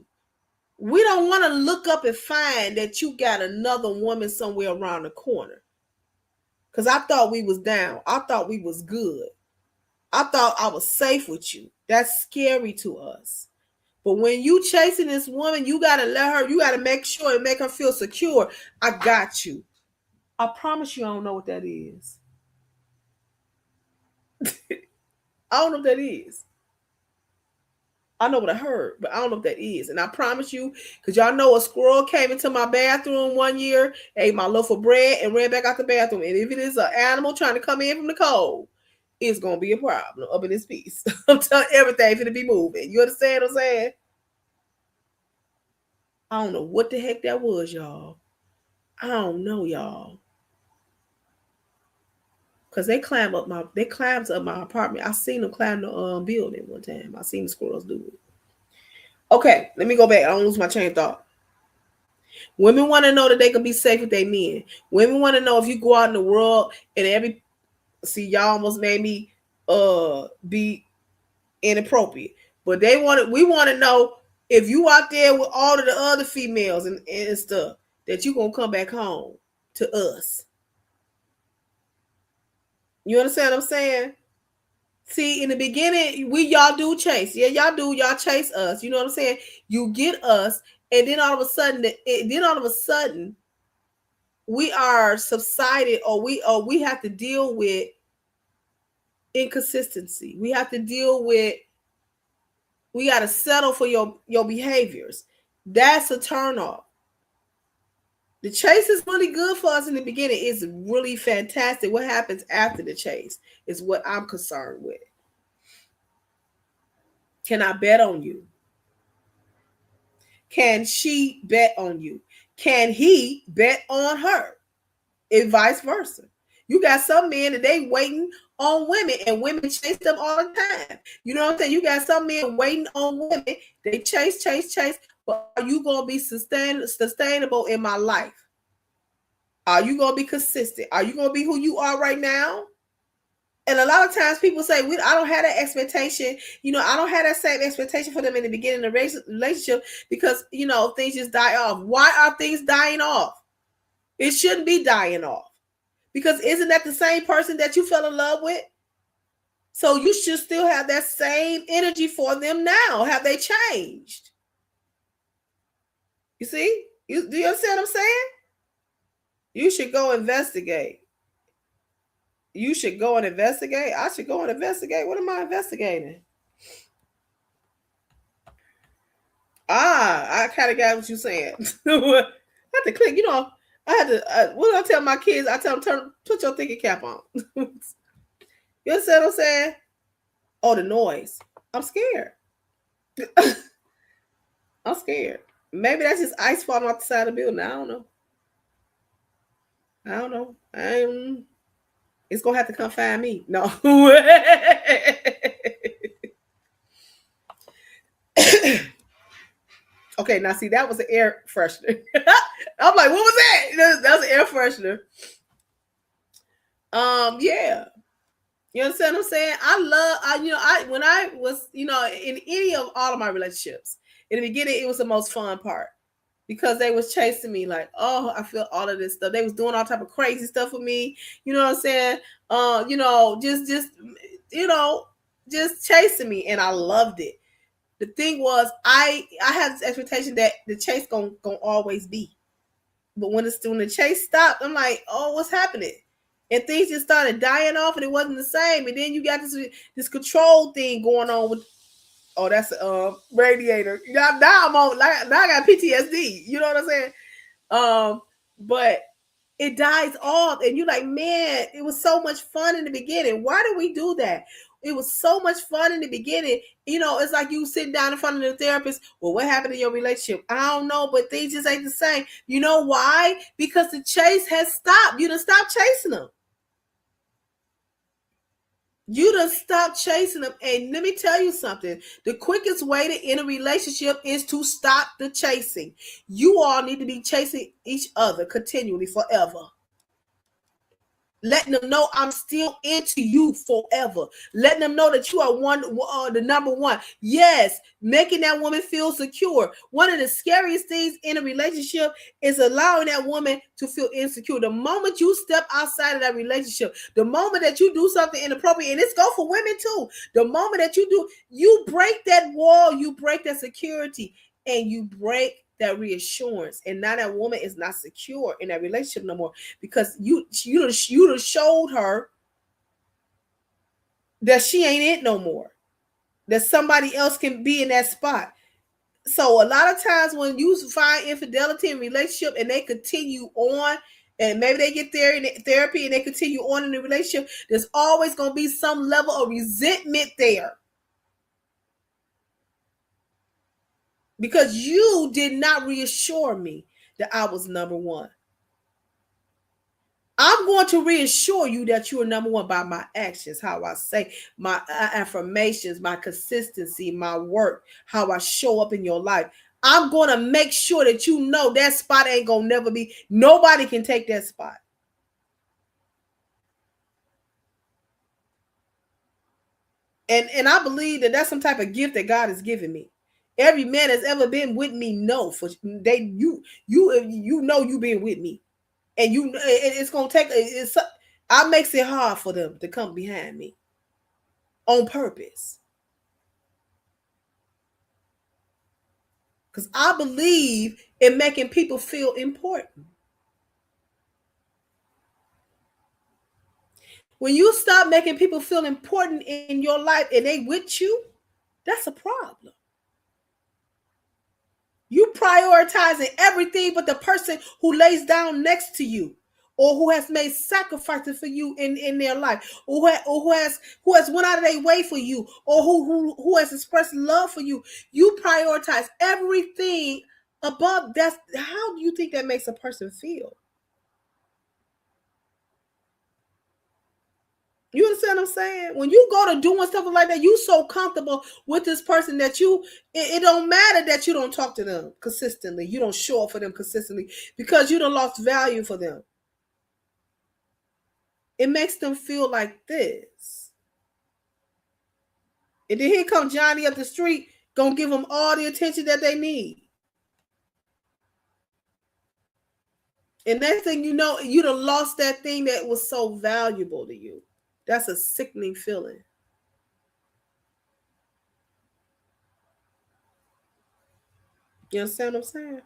We don't want to look up and find that you got another woman somewhere around the corner. Because I thought we was down. I thought we was good. I thought I was safe with you. That's scary to us. But when you chasing this woman, you gotta let her, you gotta make sure and make her feel secure. I got you. I promise you I don't know what that is. I don't know what that is. I know what I heard, but I don't know what that is. And I promise you, because y'all know a squirrel came into my bathroom one year, ate my loaf of bread, and ran back out the bathroom. And if it is an animal trying to come in from the cold, it's going to be a problem up in this piece. I'm telling everything going to be moving. You understand what I'm saying? I don't know what the heck that was, y'all. I don't know, y'all. Cause they climbed up my apartment. I seen them climb the building one time. I seen the squirrels do it. Okay, let me go back. I don't lose my train of thought. Women want to know that they can be safe with their men. Women want to know if you go out in the world and y'all almost made me be inappropriate. But we want to know if you out there with all of the other females and stuff, that you gonna come back home to us. You understand what I'm saying? See, in the beginning, y'all do chase. Yeah, y'all do. Y'all chase us. You know what I'm saying? You get us, and then all of a sudden, we are subsided, or we have to deal with inconsistency. We have to deal with. We got to settle for your behaviors. That's a turnoff. The chase is really good for us in the beginning. It's really fantastic. What happens after the chase is what I'm concerned with. Can I bet on you? Can she bet on you? Can he bet on her? And vice versa. You got some men that they waiting on women, and women chase them all the time. You know what I'm saying? You got some men waiting on women. They chase. But are you going to be sustainable in my life? Are you going to be consistent? Are you going to be who you are right now? And a lot of times people say, I don't have that expectation. You know, I don't have that same expectation for them in the beginning of the relationship because, you know, things just die off. Why are things dying off? It shouldn't be dying off. Because isn't that the same person that you fell in love with? So you should still have that same energy for them now. Have they changed? You see? Do you understand what I'm saying? You should go investigate. You should go and investigate. I should go and investigate. What am I investigating? I kind of got what you're saying. I had to click. You know, I had to. What do I tell my kids? I tell them, put your thinking cap on. You understand what I'm saying? Oh, the noise. I'm scared. I'm scared. Maybe that's just ice falling off the side of the building. I don't know. It's gonna have to come find me. No. Okay, now see, that was an air freshener. I'm like, what was that? That was an air freshener. Yeah. You understand what I'm saying? When I was, in any of all of my relationships, in the beginning, it was the most fun part. Because they was chasing me like, oh, I feel all of this stuff. They was doing all type of crazy stuff with me. You know what I'm saying? Just chasing me, and I loved it. The thing was, I had this expectation that the chase gonna always be, but when the chase stopped, I'm like, oh, what's happening? And things just started dying off, and it wasn't the same. And then you got this control thing going on with. Oh, that's a radiator. Now I'm on. Now I got PTSD. You know what I'm saying? But it dies off, and you're like, man, it was so much fun in the beginning. Why did we do that? It was so much fun in the beginning. You know, it's like you sitting down in front of the therapist. Well, what happened in your relationship? I don't know, but things just ain't the same. You know why? Because the chase has stopped. You done stopped chasing them. You done stop chasing them. And let me tell you something. The quickest way to end a relationship is to stop the chasing. You all need to be chasing each other continually forever. Letting them know I'm still into you forever. Letting them know that you are the number one. Yes, making that woman feel secure. One of the scariest things in a relationship is allowing that woman to feel insecure. The moment you step outside of that relationship, the moment that you do something inappropriate, and this goes for women too, the moment that you do, you break that wall, you break that security, and you break that reassurance. And now that woman is not secure in that relationship no more, because you showed her that she ain't it no more, that somebody else can be in that spot. So a lot of times when you find infidelity in relationship and they continue on, and maybe they get there in therapy and they continue on in the relationship, there's always going to be some level of resentment there, because you did not reassure me that I was number one. I'm going to reassure you that you are number one by my actions, how I say, my affirmations, my consistency, my work, how I show up in your life. I'm going to make sure that you know that spot ain't going to never be. Nobody can take that spot. And I believe that that's some type of gift that God has given me. Every man that's ever been with me know for you know you been with me, and it's gonna take I makes it hard for them to come behind me on purpose, because I believe in making people feel important. When you stop making people feel important in your life and they with you, that's a problem. You prioritizing everything but the person who lays down next to you, or who has made sacrifices for you in their life, or who has went out of their way for you, or who has expressed love for you. You prioritize everything above. That's how do you think that makes a person feel? You understand what I'm saying? When you go to doing stuff like that, you so comfortable with this person that it don't matter that you don't talk to them consistently. You don't show up for them consistently because you don't lost value for them. It makes them feel like this. And then here comes Johnny up the street, gonna give them all the attention that they need. And next thing you know, you done lost that thing that was so valuable to you. That's a sickening feeling. You understand what I'm saying?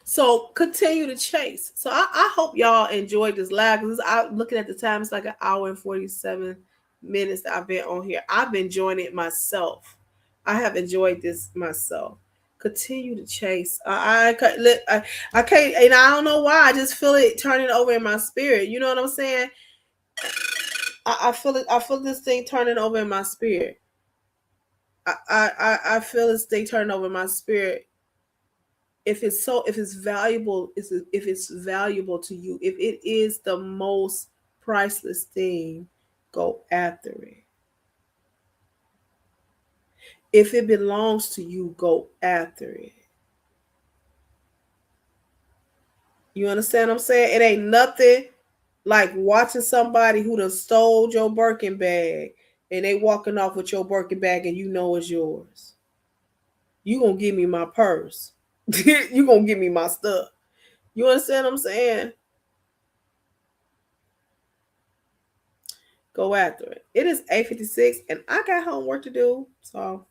So continue to chase. So I hope y'all enjoyed this live, because I'm looking at the time, it's like an hour and 47 minutes that I've been on here. I've been enjoying it myself. I have enjoyed this myself. Continue to chase. I can't, and I don't know why. I just feel it turning over in my spirit. You know what I'm saying? I feel it. I feel this thing turning over in my spirit. I feel this thing turning over in my spirit. If it's valuable, if it's valuable to you, if it is the most priceless thing, go after it. If it belongs to you, go after it. You understand what I'm saying? It ain't nothing like watching somebody who done stole your Birkin bag and they walking off with your Birkin bag and you know it's yours. You gonna give me my purse. You gonna give me my stuff. You understand what I'm saying? Go after it. It is 8:56 and I got homework to do. So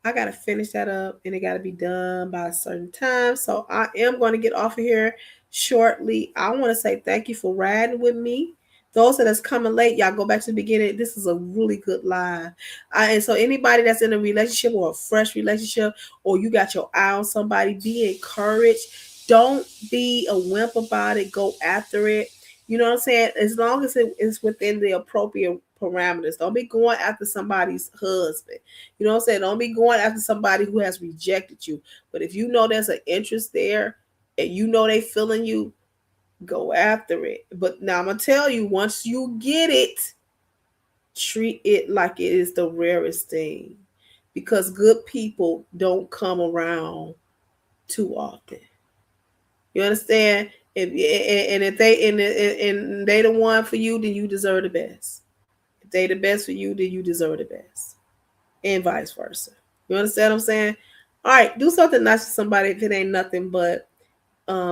I got to finish that up and it got to be done by a certain time. So I am going to get off of here shortly. I want to say thank you for riding with me. Those that is coming late, y'all go back to the beginning. This is a really good live. And so anybody that's in a relationship or a fresh relationship, or you got your eye on somebody, be encouraged. Don't be a wimp about it. Go after it. You know what I'm saying? As long as it is within the appropriate parameters. Don't be going after somebody's husband. You know what I'm saying? Don't be going after somebody who has rejected you. But if you know there's an interest there and you know they feeling you, go after it. But now I'm going to tell you, once you get it, treat it like it is the rarest thing. Because good people don't come around too often. You understand? If they the one for you, then you deserve the best. If they the best for you, then you deserve the best, and vice versa. You understand what I'm saying? All right, do something nice for somebody if it ain't nothing but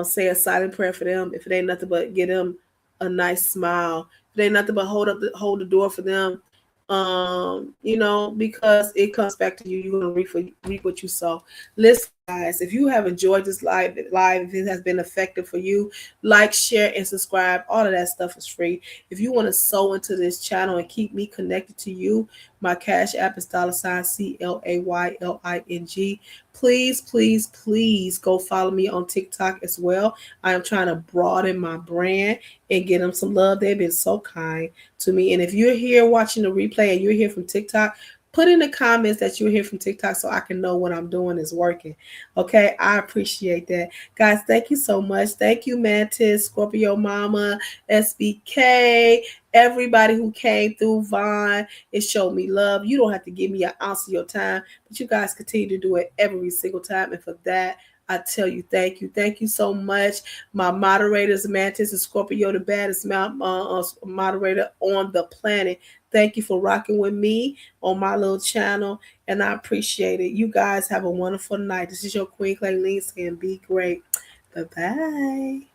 say a silent prayer for them. If it ain't nothing but get them a nice smile. If it ain't nothing but hold the door for them. Because it comes back to you. You're gonna reap what you sow. Listen, guys, if you have enjoyed this live, if it has been effective for you, like, share, and subscribe. All of that stuff is free. If you want to sow into this channel and keep me connected to you, my Cash App is $CLAYLING. Please, please, please go follow me on TikTok as well. I am trying to broaden my brand and get them some love. They've been so kind to me. And if you're here watching the replay and you're here from TikTok, put in the comments that you're here from TikTok so I can know what I'm doing is working. Okay, I appreciate that. Guys, thank you so much. Thank you, Mantis, Scorpio Mama, SBK, everybody who came through, Vaughn. It showed me love. You don't have to give me an ounce of your time, but you guys continue to do it every single time. And for that, I tell you, thank you. Thank you so much. My moderators, Mantis and Scorpio, the baddest moderator on the planet. Thank you for rocking with me on my little channel, and I appreciate it. You guys have a wonderful night. This is your Queen Clayleen saying be great. Bye-bye.